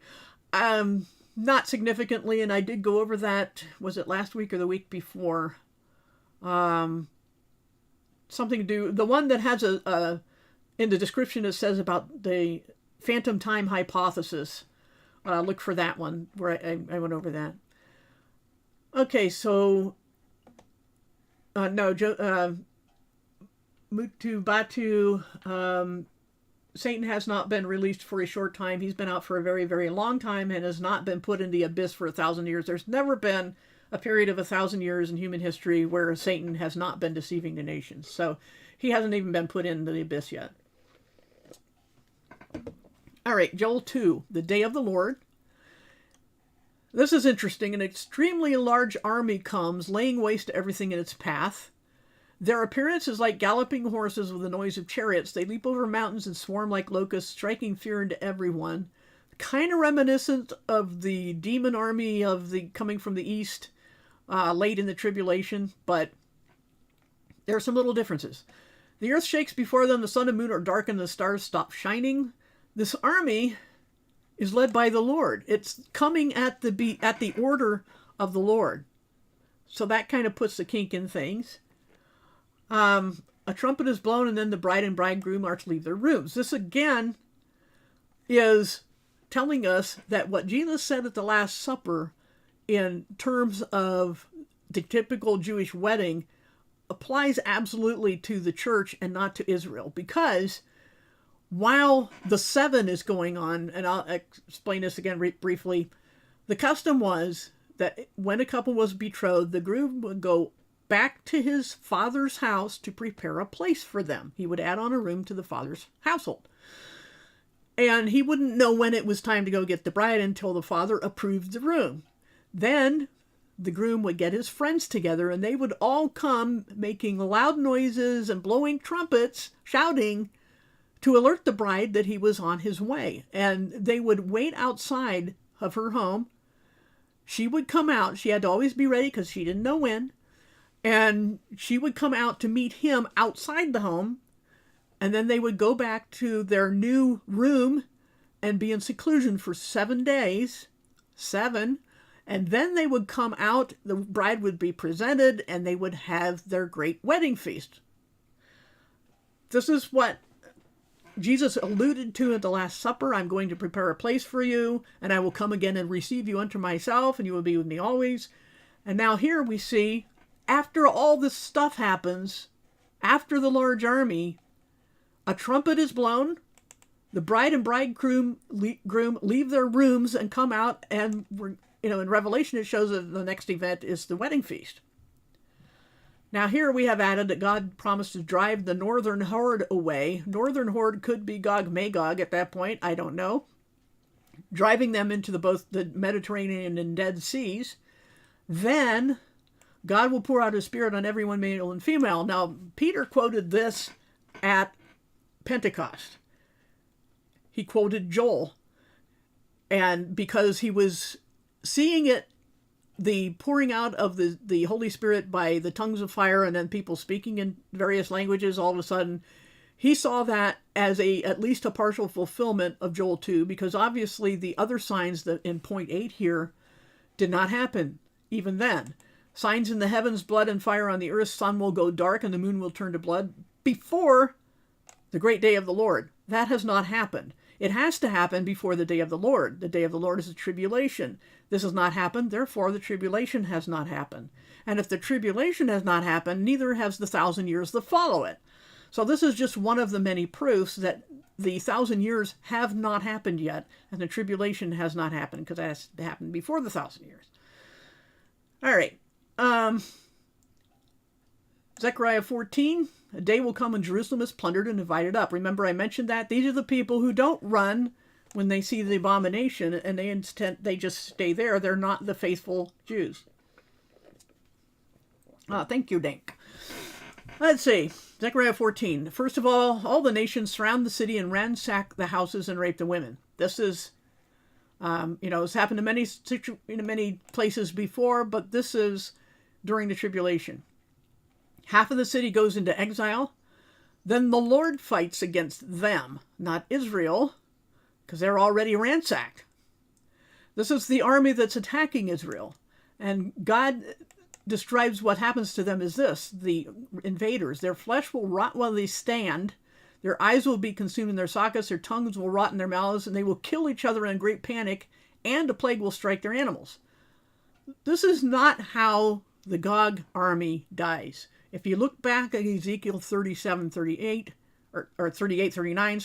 Not significantly, and I did go over that. Was it last week or the week before? Something to do. The one that has in the description it says about the phantom time hypothesis. Look for that one where I went over that. Okay, so no, Mutu Batu Satan has not been released for a short time. He's been out for a very, very long time and has not been put in the abyss for 1,000 years. There's never been a period of 1,000 years in human history where Satan has not been deceiving the nations. So he hasn't even been put into the abyss yet. All right, Joel 2, the day of the Lord. This is interesting. An extremely large army comes, laying waste to everything in its path. Their appearance is like galloping horses with the noise of chariots. They leap over mountains and swarm like locusts, striking fear into everyone. Kind of reminiscent of the demon army of the coming from the east late in the tribulation, but there are some little differences. The earth shakes before them, the sun and moon are darkened, the stars stop shining. This army is led by the Lord. It's coming at the order of the Lord. So that kind of puts the kink in things. A trumpet is blown, and then the bride and bridegroom are to leave their rooms. This again is telling us that what Jesus said at the Last Supper in terms of the typical Jewish wedding applies absolutely to the church and not to Israel. Because while the 7 is going on, and I'll explain this again briefly, the custom was that when a couple was betrothed, the groom would go back to his father's house to prepare a place for them. He would add on a room to the father's household. And he wouldn't know when it was time to go get the bride until the father approved the room. Then the groom would get his friends together, and they would all come making loud noises and blowing trumpets, shouting to alert the bride that he was on his way. And they would wait outside of her home. She would come out. She had to always be ready because she didn't know when. And she would come out to meet him outside the home. And then they would go back to their new room and be in seclusion for 7 days. 7. And then they would come out, the bride would be presented, and they would have their great wedding feast. This is what Jesus alluded to at the Last Supper. I'm going to prepare a place for you, and I will come again and receive you unto myself, and you will be with me always. And now here we see, after all this stuff happens, after the large army, a trumpet is blown, the bride and bridegroom leave their rooms and come out, and in Revelation it shows that the next event is the wedding feast. Now here we have added that God promised to drive the northern horde away. Northern horde could be Gog Magog at that point, I don't know. Driving them into both the Mediterranean and Dead Seas. Then God will pour out his spirit on everyone, male and female. Now Peter quoted this at Pentecost. He quoted Joel. And because he was seeing it, the pouring out of the Holy Spirit by the tongues of fire and then people speaking in various languages, all of a sudden, he saw that as at least a partial fulfillment of Joel 2, because obviously the other signs that in point 8 here did not happen even then. Signs in the heavens, blood and fire on the earth, sun will go dark and the moon will turn to blood before the great day of the Lord. That has not happened. It has to happen before the day of the Lord. The day of the Lord is the tribulation. This has not happened, therefore the tribulation has not happened. And if the tribulation has not happened, neither has the 1,000 years that follow it. So this is just one of the many proofs that the 1,000 years have not happened yet, and the tribulation has not happened, because that has to happen before the 1,000 years. All right. Zechariah 14, a day will come when Jerusalem is plundered and divided up. Remember, I mentioned that. These are the people who don't run when they see the abomination, and they just stay there. They're not the faithful Jews. Thank you, Dink. Let's see. Zechariah 14. First of all the nations surround the city and ransack the houses and rape the women. This is, it's happened in many places before, but this is during the tribulation. Half of the city goes into exile. Then the Lord fights against them, not Israel, because they're already ransacked. This is the army that's attacking Israel. And God describes what happens to them as this: the invaders, their flesh will rot while they stand, their eyes will be consumed in their sockets, their tongues will rot in their mouths, and they will kill each other in great panic, and a plague will strike their animals. This is not how the Gog army dies. If you look back at Ezekiel 37, 38, or 38, 39,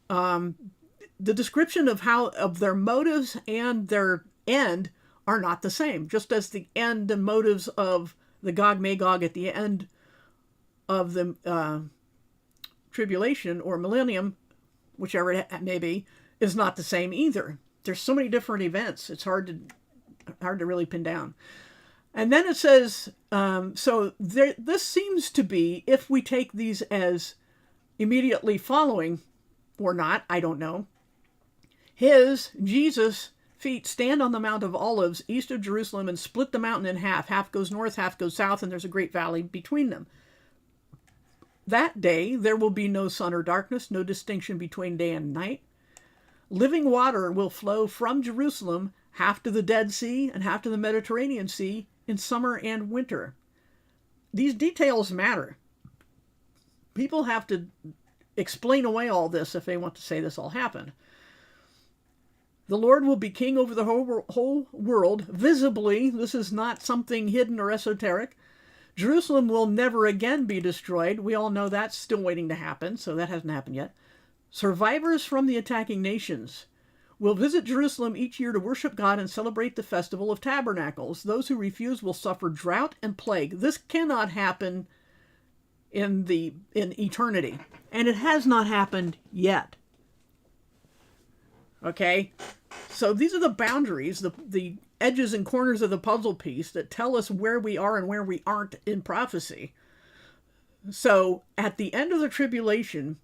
the description of their motives and their end are not the same. Just as the end and motives of the Gog Magog at the end of the tribulation or millennium, whichever it may be, is not the same either. There's so many different events. It's hard to really pin down. And then it says, this seems to be, if we take these as immediately following or not, I don't know. Jesus' feet stand on the Mount of Olives east of Jerusalem and split the mountain in half. Half goes north, half goes south, and there's a great valley between them. That day there will be no sun or darkness, no distinction between day and night. Living water will flow from Jerusalem, half to the Dead Sea and half to the Mediterranean Sea in summer and winter. These details matter. People have to explain away all this if they want to say this all happened. The Lord will be king over the whole world, visibly. This is not something hidden or esoteric. Jerusalem will never again be destroyed. We all know that's still waiting to happen, so that hasn't happened yet. Survivors from the attacking nations will visit Jerusalem each year to worship God and celebrate the Festival of Tabernacles. Those who refuse will suffer drought and plague. This cannot happen in eternity, and it has not happened yet. Okay, so these are the boundaries, the edges and corners of the puzzle piece that tell us where we are and where we aren't in prophecy. So at the end of the tribulation,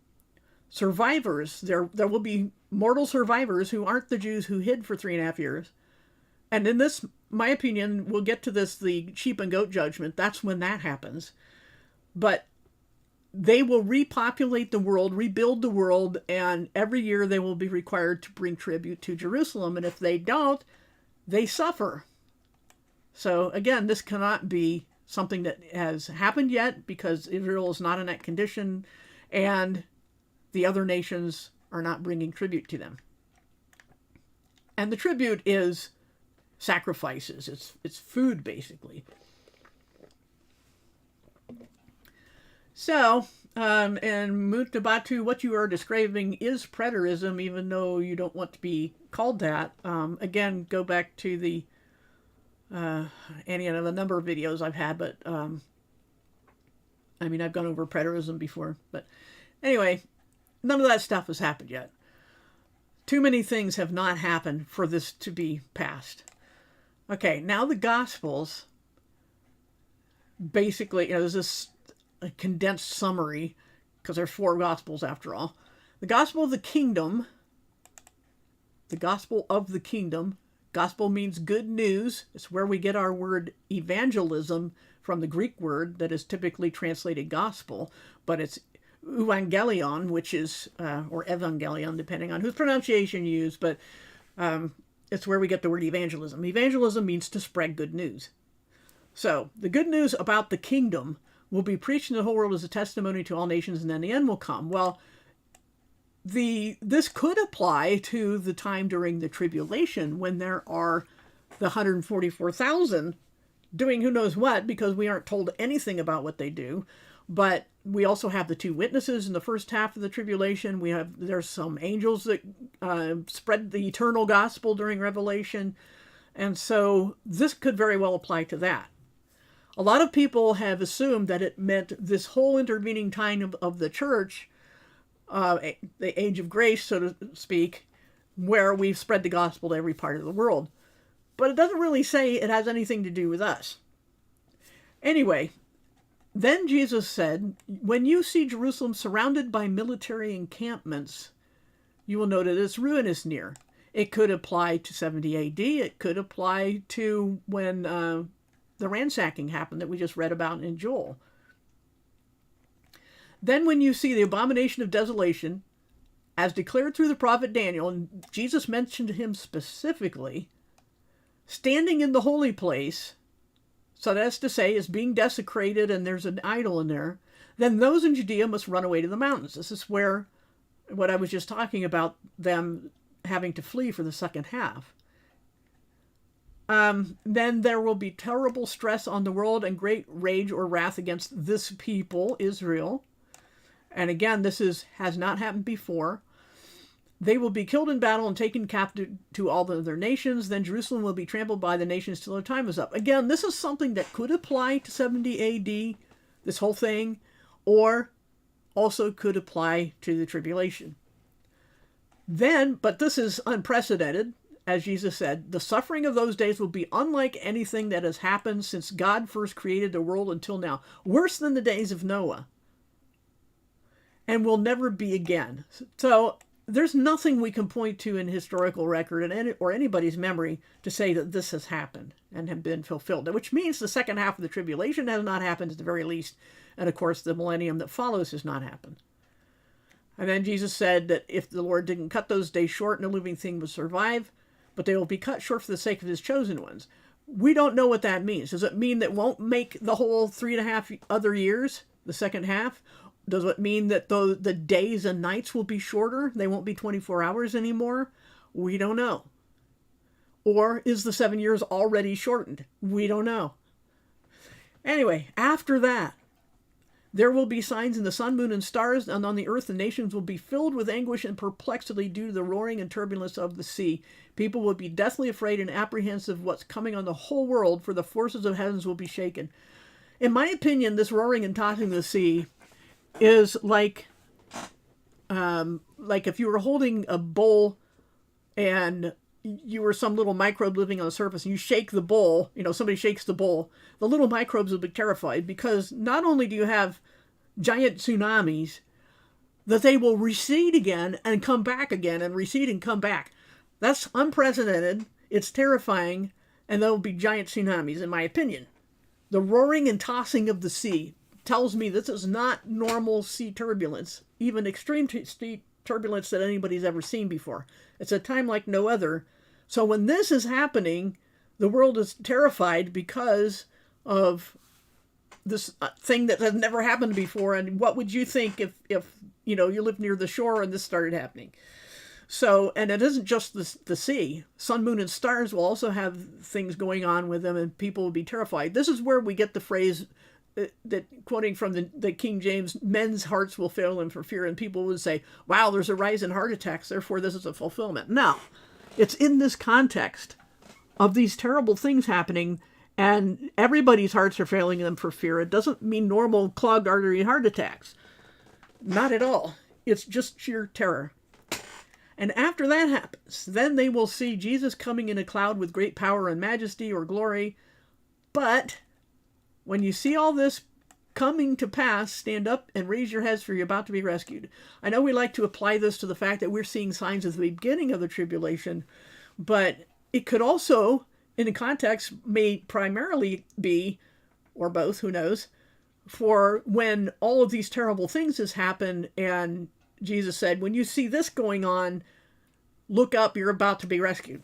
survivors, there will be mortal survivors who aren't the Jews who hid for 3.5 years. And in this, my opinion, we'll get to this, the sheep and goat judgment. That's when that happens. But they will repopulate the world, rebuild the world, and every year they will be required to bring tribute to Jerusalem. And if they don't, they suffer. So again, this cannot be something that has happened yet because Israel is not in that condition and the other nations are not bringing tribute to them. And the tribute is sacrifices. It's food, basically. So, and Mutabatu, what you are describing is preterism, even though you don't want to be called that. Again, go back to the any of the number of videos I've had, but I've gone over preterism before. But anyway, none of that stuff has happened yet. Too many things have not happened for this to be passed. Okay, now the Gospels, basically, there's this a condensed summary, because there's 4 Gospels after all. The Gospel of the Kingdom. The Gospel of the Kingdom. Gospel means good news. It's where we get our word evangelism from the Greek word that is typically translated gospel, but it's euangelion, which is, or evangelion, depending on whose pronunciation you use, but it's where we get the word evangelism. Evangelism means to spread good news. So, the good news about the kingdom will be preached in the whole world as a testimony to all nations, and then the end will come. Well, this could apply to the time during the tribulation when there are the 144,000 doing who knows what, because we aren't told anything about what they do. But we also have the 2 witnesses in the first half of the tribulation. There's some angels that spread the eternal gospel during Revelation. And so this could very well apply to that. A lot of people have assumed that it meant this whole intervening time of the church, the age of grace, so to speak, where we've spread the gospel to every part of the world. But it doesn't really say it has anything to do with us. Anyway, then Jesus said, when you see Jerusalem surrounded by military encampments, you will know that its ruin is near. It could apply to 70 AD. It could apply to when the ransacking happened that we just read about in Joel. Then when you see the abomination of desolation, as declared through the prophet Daniel, and Jesus mentioned him specifically, standing in the holy place, so that's to say is being desecrated and there's an idol in there, then those in Judea must run away to the mountains. This is where, what I was just talking about, them having to flee for the second half. Then there will be terrible stress on the world and great rage or wrath against this people, Israel. And again, this has not happened before. They will be killed in battle and taken captive to all the other nations. Then Jerusalem will be trampled by the nations till their time is up. Again, this is something that could apply to 70 AD, this whole thing, or also could apply to the tribulation. Then, but this is unprecedented, as Jesus said, the suffering of those days will be unlike anything that has happened since God first created the world until now. Worse than the days of Noah. And will never be again. So there's nothing we can point to in historical record or anybody's memory to say that this has happened and have been fulfilled, which means the second half of the tribulation has not happened at the very least. And of course, the millennium that follows has not happened. And then Jesus said that if the Lord didn't cut those days short, no living thing would survive, but they will be cut short for the sake of his chosen ones. We don't know what that means. Does it mean that won't make the whole 3.5 other years, the second half? Does it mean that the days and nights will be shorter? They won't be 24 hours anymore? We don't know. Or is the 7 years already shortened? We don't know. Anyway, after that, there will be signs in the sun, moon, and stars, and on the earth the nations will be filled with anguish and perplexity due to the roaring and turbulence of the sea. People will be deathly afraid and apprehensive of what's coming on the whole world, for the forces of heavens will be shaken. In my opinion, this roaring and tossing of the sea is like if you were holding a bowl and you were some little microbe living on the surface and you shake the bowl, somebody shakes the bowl, the little microbes will be terrified because not only do you have giant tsunamis, that they will recede again and come back again and recede and come back. That's unprecedented. It's terrifying. And there will be giant tsunamis, in my opinion. The roaring and tossing of the sea tells me this is not normal sea turbulence, even extreme sea turbulence that anybody's ever seen before. It's a time like no other. So when this is happening, the world is terrified because of this thing that has never happened before. And what would you think if you lived near the shore and this started happening? So, and it isn't just the sea. Sun, moon, and stars will also have things going on with them, and people will be terrified. This is where we get the phrase that, quoting from the King James, men's hearts will fail them for fear, and people would say, wow, there's a rise in heart attacks, therefore this is a fulfillment. No, it's in this context of these terrible things happening, and everybody's hearts are failing them for fear. It doesn't mean normal clogged artery heart attacks. Not at all. It's just sheer terror. And after that happens, then they will see Jesus coming in a cloud with great power and majesty or glory. But when you see all this coming to pass, stand up and raise your heads, for you're about to be rescued. I know we like to apply this to the fact that we're seeing signs of the beginning of the tribulation, but it could also, in a context, may primarily be, or both, who knows, for when all of these terrible things has happened, and Jesus said, when you see this going on, look up, you're about to be rescued.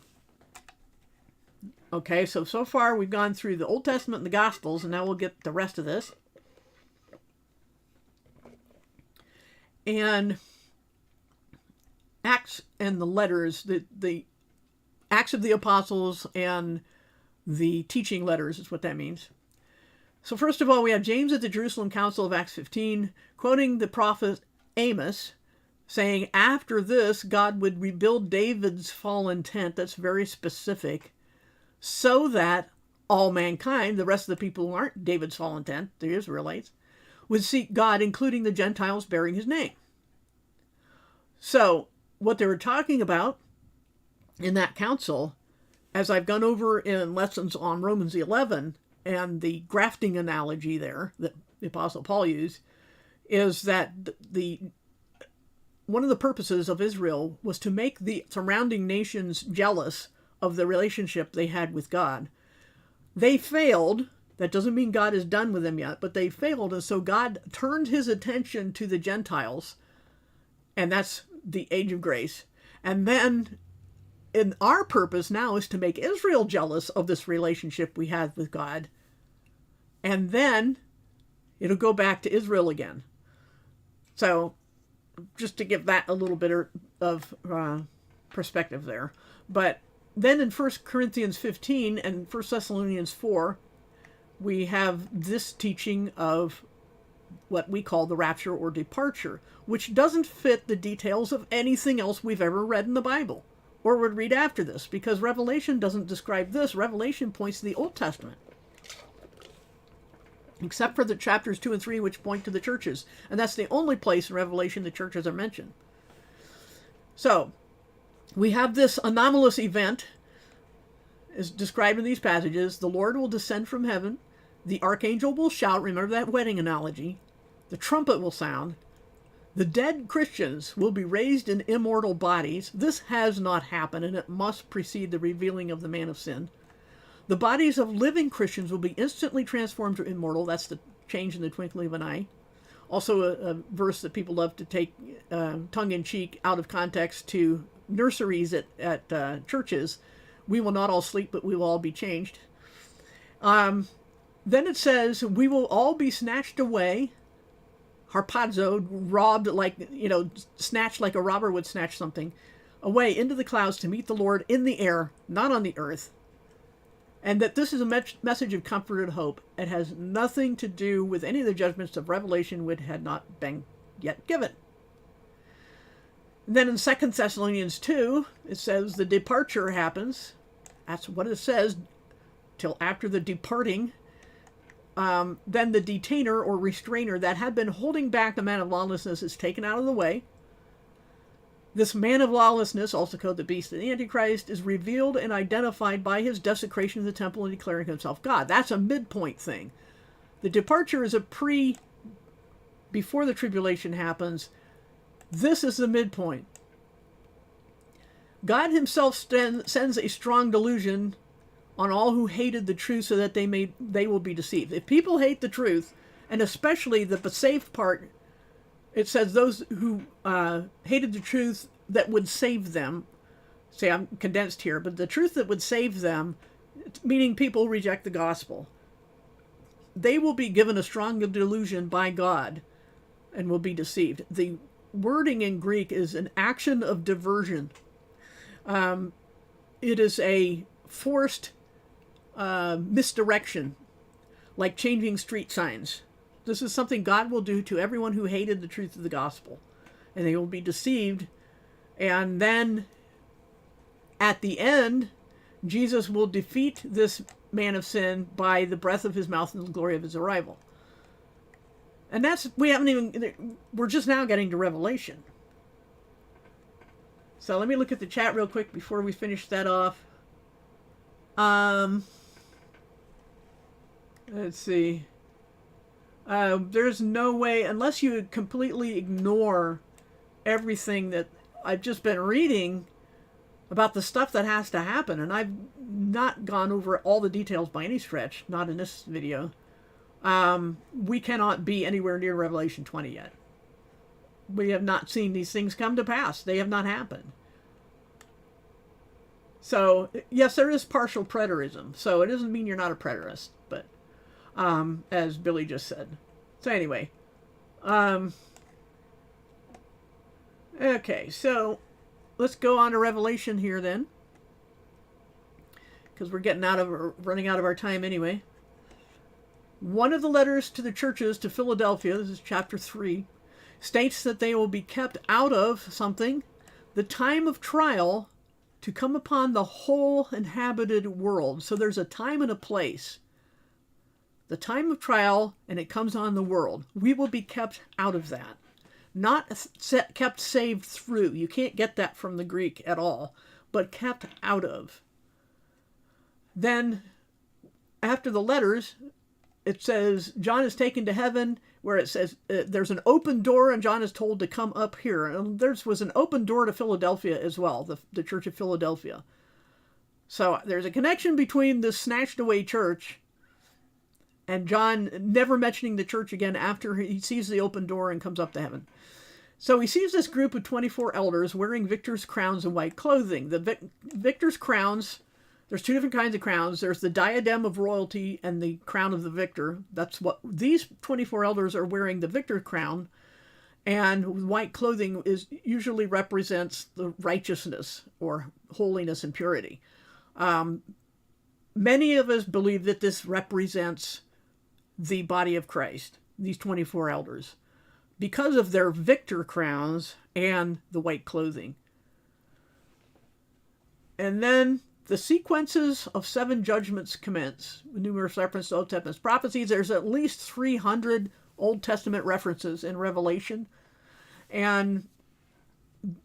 Okay, so far we've gone through the Old Testament and the Gospels, and now we'll get the rest of this. And Acts and the letters, the Acts of the Apostles and the teaching letters is what that means. So first of all, we have James at the Jerusalem Council of Acts 15, quoting the prophet Amos, saying, after this, God would rebuild David's fallen tent. That's very specific. So that all mankind, the rest of the people who aren't David's fallen tent, the Israelites, would seek God, including the Gentiles bearing his name. So what they were talking about in that council, as I've gone over in lessons on Romans 11 and the grafting analogy there that the Apostle Paul used, is that one of the purposes of Israel was to make the surrounding nations jealous of the relationship they had with God. They failed. That doesn't mean God is done with them yet, but they failed, and so God turned his attention to the Gentiles, and that's the age of grace. And then, in our purpose now is to make Israel jealous of this relationship we had with God, and then it'll go back to Israel again. So, just to give that a little bit of perspective there. But then in 1 Corinthians 15 and 1 Thessalonians 4, we have this teaching of what we call the rapture or departure, which doesn't fit the details of anything else we've ever read in the Bible or would read after this, because Revelation doesn't describe this. Revelation points to the Old Testament, except for the chapters 2 and 3, which point to the churches. And that's the only place in Revelation the churches are mentioned. So, we have this anomalous event is described in these passages. The Lord will descend from heaven. The archangel will shout. Remember that wedding analogy. The trumpet will sound. The dead Christians will be raised in immortal bodies. This has not happened, and it must precede the revealing of the man of sin. The bodies of living Christians will be instantly transformed to immortal. That's the change in the twinkling of an eye. Also a verse that people love to take tongue-in-cheek out of context to nurseries at churches. We will not all sleep, but we will all be changed. Then it says, we will all be snatched away, harpazoed, robbed like, snatched like a robber would snatch something, away into the clouds to meet the Lord in the air, not on the earth. And that this is a message of comfort and hope. It has nothing to do with any of the judgments of Revelation, which had not been yet given. And then in 2 Thessalonians 2, it says the departure happens. That's what it says, till after the departing. Then the detainer or restrainer that had been holding back the man of lawlessness is taken out of the way. This man of lawlessness, also called the beast of the Antichrist, is revealed and identified by his desecration of the temple and declaring himself God. That's a midpoint thing. The departure is before the tribulation happens. This is the midpoint. God himself sends a strong delusion on all who hated the truth so that they will be deceived. If people hate the truth, and especially the saved part, it says those who hated the truth that would save them. See, I'm condensed here, but the truth that would save them, meaning people who reject the gospel, they will be given a strong delusion by God and will be deceived. The wording in Greek is an action of diversion. It is a forced misdirection, like changing street signs. This is something God will do to everyone who hated the truth of the gospel. And they will be deceived. And then, at the end, Jesus will defeat this man of sin by the breath of his mouth and the glory of his arrival. And we're just now getting to Revelation. So let me look at the chat real quick before we finish that off. Let's see. There's no way, unless you completely ignore everything that I've just been reading about the stuff that has to happen, and I've not gone over all the details by any stretch, not in this video. We cannot be anywhere near Revelation 20 yet. We have not seen these things come to pass. They have not happened. So, yes, there is partial preterism. So it doesn't mean you're not a preterist, but as Billy just said. So anyway, okay, so let's go on to Revelation here then, because we're running out of our time anyway. One of the letters to the churches to Philadelphia, this is chapter 3, states that they will be kept out of something, the time of trial, to come upon the whole inhabited world. So there's a time and a place. The time of trial, and it comes on the world. We will be kept out of that. Not kept saved through. You can't get that from the Greek at all. But kept out of. Then, after the letters, it says, John is taken to heaven, where it says there's an open door, and John is told to come up here. And there was an open door to Philadelphia as well, the Church of Philadelphia. So there's a connection between this snatched away church and John never mentioning the church again after he sees the open door and comes up to heaven. So he sees this group of 24 elders wearing victor's crowns and white clothing. The victor's crowns, there's two different kinds of crowns. There's the diadem of royalty and the crown of the victor. That's what these 24 elders are wearing, the victor crown. And white clothing usually represents the righteousness or holiness and purity. Many of us believe that this represents the body of Christ. these 24 elders, because of their victor crowns and the white clothing. And then the sequences of 7 judgments commence. Numerous references to Old Testament prophecies. There's at least 300 Old Testament references in Revelation. And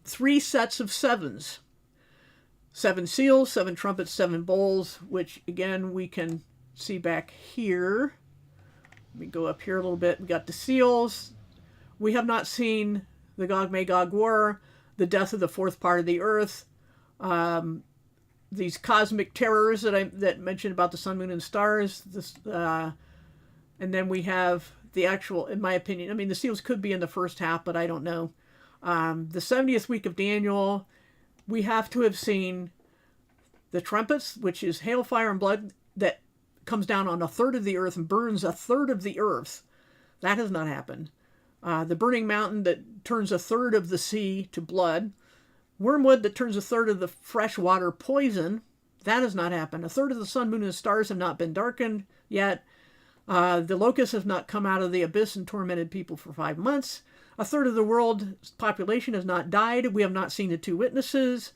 3 sets of 7s. 7 seals, 7 trumpets, 7 bowls, which again we can see back here. Let me go up here a little bit. We got the seals. We have not seen the Gog-Magog war, the death of the 4th part of the earth, these cosmic terrors that mentioned about the sun, moon, and stars. And then we have the actual, in my opinion, I mean, the seals could be in the first half, but I don't know. The 70th week of Daniel, we have to have seen the trumpets, which is hail, fire, and blood that comes down on 1/3 of the earth and burns 1/3 of the earth. That has not happened. The burning mountain that turns 1/3 of the sea to blood. Wormwood that turns 1/3 of the fresh water poison. That has not happened. 1/3 of the sun, moon, and stars have not been darkened yet. The locusts have not come out of the abyss and tormented people for 5 months. 1/3 of the world's population has not died. We have not seen the 2 witnesses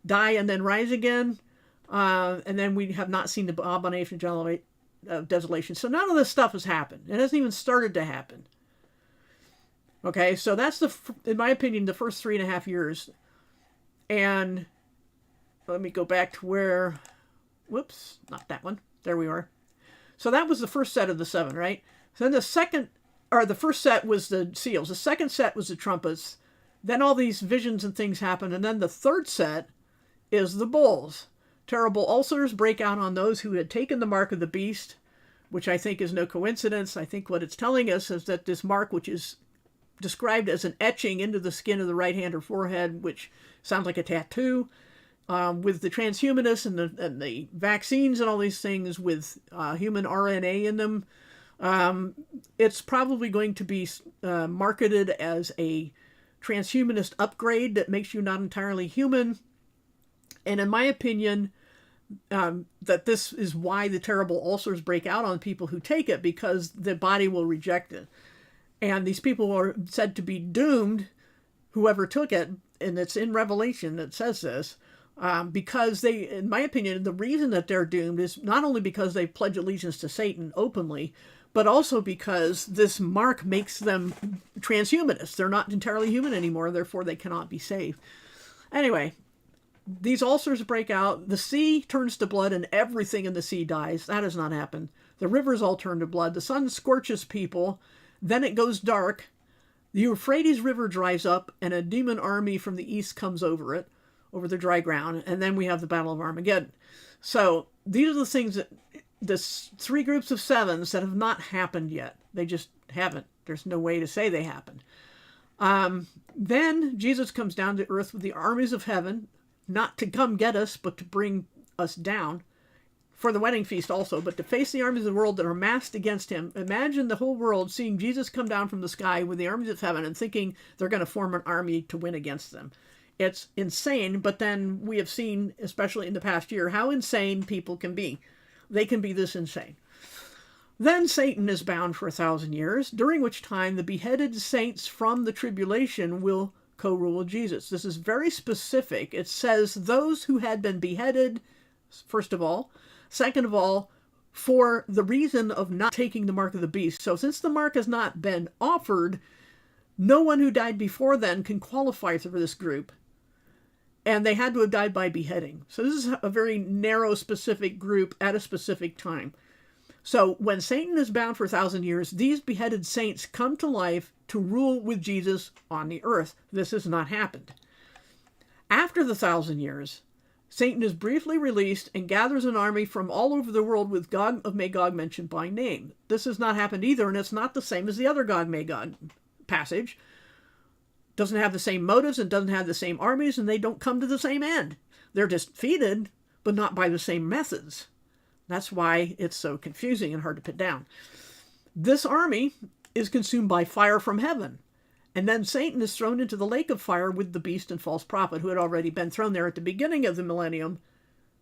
die and then rise again. And then we have not seen the Abomination of Desolation. So none of this stuff has happened. It hasn't even started to happen. Okay, so that's, in my opinion, the first 3.5 years. And let me go back to where, whoops, not that one. There we are. So that was the first set of the 7, right? So then the first set was the seals. The second set was the trumpets. Then all these visions and things happen. And then the third set is the bowls. Terrible ulcers break out on those who had taken the mark of the beast, which I think is no coincidence. I think what it's telling us is that this mark, which is described as an etching into the skin of the right hand or forehead, which sounds like a tattoo, with the transhumanists and the vaccines and all these things with human RNA in them, it's probably going to be marketed as a transhumanist upgrade that makes you not entirely human. And in my opinion, that this is why the terrible ulcers break out on people who take it, because the body will reject it. And these people are said to be doomed, whoever took it, and it's in Revelation that says this, because they, in my opinion, the reason that they're doomed is not only because they pledge allegiance to Satan openly, but also because this mark makes them transhumanists. They're not entirely human anymore, therefore they cannot be saved. Anyway, these ulcers break out, the sea turns to blood, and everything in the sea dies. That has not happened. The rivers all turn to blood. The sun scorches people. Then it goes dark. The Euphrates River dries up, and a demon army from the east comes over the dry ground, and then we have the Battle of Armageddon. So these are the things that, the 3 groups of 7s that have not happened yet. They just haven't. There's no way to say they happened. Then Jesus comes down to earth with the armies of heaven, not to come get us, but to bring us down for the wedding feast also, but to face the armies of the world that are massed against him. Imagine the whole world seeing Jesus come down from the sky with the armies of heaven and thinking they're going to form an army to win against them. It's insane, but then we have seen, especially in the past year, how insane people can be. They can be this insane. Then Satan is bound for 1,000 years, during which time the beheaded saints from the tribulation will co-rule with Jesus. This is very specific. It says those who had been beheaded, first of all. Second of all, for the reason of not taking the mark of the beast. So since the mark has not been offered, no one who died before then can qualify for this group. And they had to have died by beheading. So this is a very narrow, specific group at a specific time. So when Satan is bound for 1,000 years, these beheaded saints come to life to rule with Jesus on the earth. This has not happened. After the 1,000 years, Satan is briefly released and gathers an army from all over the world with Gog of Magog mentioned by name. This has not happened either, and it's not the same as the other Gog-Magog passage. Doesn't have the same motives and doesn't have the same armies, and they don't come to the same end. They're defeated, but not by the same methods. That's why it's so confusing and hard to put down. This army is consumed by fire from heaven. And then Satan is thrown into the lake of fire with the beast and false prophet, who had already been thrown there at the beginning of the millennium.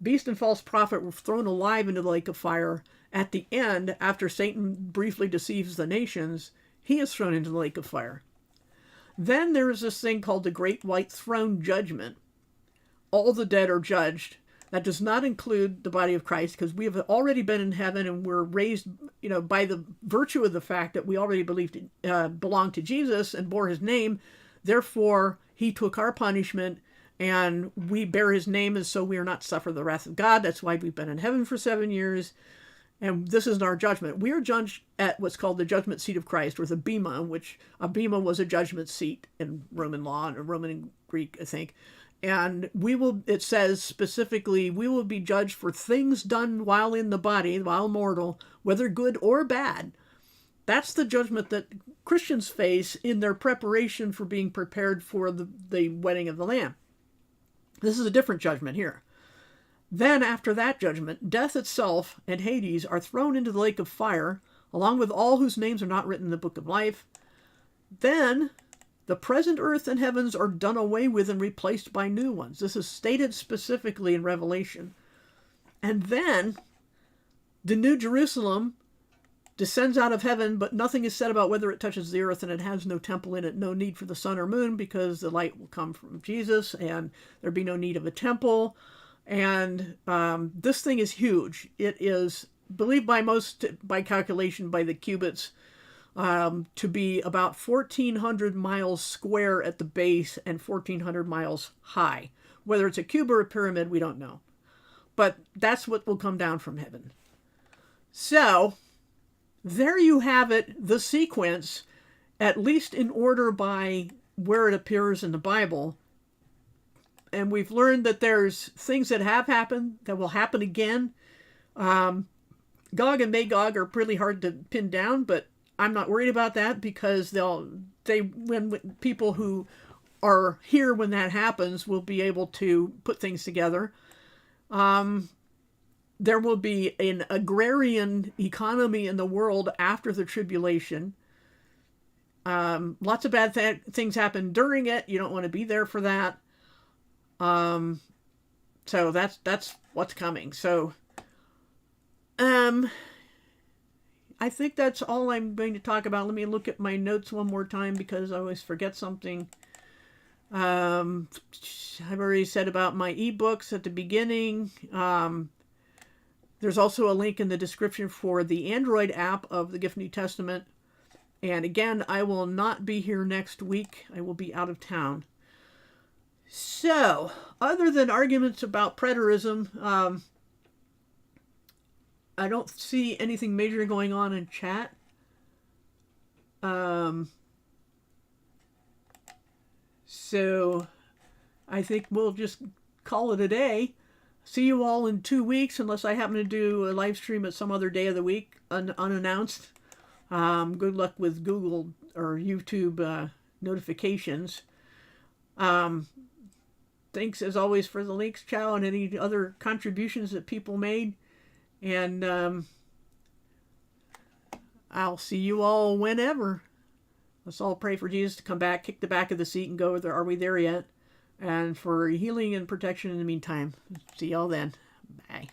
Beast and false prophet were thrown alive into the lake of fire at the end, after Satan briefly deceives the nations he is thrown into the lake of fire. Then there is this thing called the Great White Throne Judgment. All the dead are judged. That does not include the body of Christ, because we have already been in heaven and we're raised, by the virtue of the fact that we already belonged to Jesus and bore his name. Therefore, he took our punishment and we bear his name, and so we are not suffer the wrath of God. That's why we've been in heaven for 7 years. And this is our judgment. We are judged at what's called the judgment seat of Christ, or the bema, which a bema was a judgment seat in Roman law, and Roman and Greek, I think. And it says specifically, we will be judged for things done while in the body, while mortal, whether good or bad. That's the judgment that Christians face in their preparation for being prepared for the wedding of the Lamb. This is a different judgment here. Then, after that judgment, death itself and Hades are thrown into the lake of fire, along with all whose names are not written in the book of life. Then, the present earth and heavens are done away with and replaced by new ones. This is stated specifically in Revelation. And then, the New Jerusalem descends out of heaven, but nothing is said about whether it touches the earth, and it has no temple in it, no need for the sun or moon, because the light will come from Jesus, and there'll be no need of a temple. And this thing is huge. It is believed by calculation by the cubits, to be about 1,400 miles square at the base and 1,400 miles high. Whether it's a cube or a pyramid, we don't know. But that's what will come down from heaven. So, there you have it, the sequence, at least in order by where it appears in the Bible. And we've learned that there's things that have happened, that will happen again. Gog and Magog are pretty hard to pin down, but I'm not worried about that, because when people who are here when that happens will be able to put things together. There will be an agrarian economy in the world after the tribulation. Lots of bad things happen during it. You don't want to be there for that. So that's what's coming. So, I think that's all I'm going to talk about. Let me look at my notes one more time, because I always forget something. I've already said about my ebooks at the beginning. There's also a link in the description for the Android app of the Gift New Testament. And again, I will not be here next week. I will be out of town. So, other than arguments about preterism, I don't see anything major going on in chat. So, I think we'll just call it a day. See you all in 2 weeks, unless I happen to do a live stream at some other day of the week, unannounced. Good luck with Google or YouTube notifications. Thanks, as always, for the links, Chow, and any other contributions that people made. And I'll see you all whenever. Let's all pray for Jesus to come back, kick the back of the seat, and go, are we there yet? And for healing and protection in the meantime. See y'all then. Bye.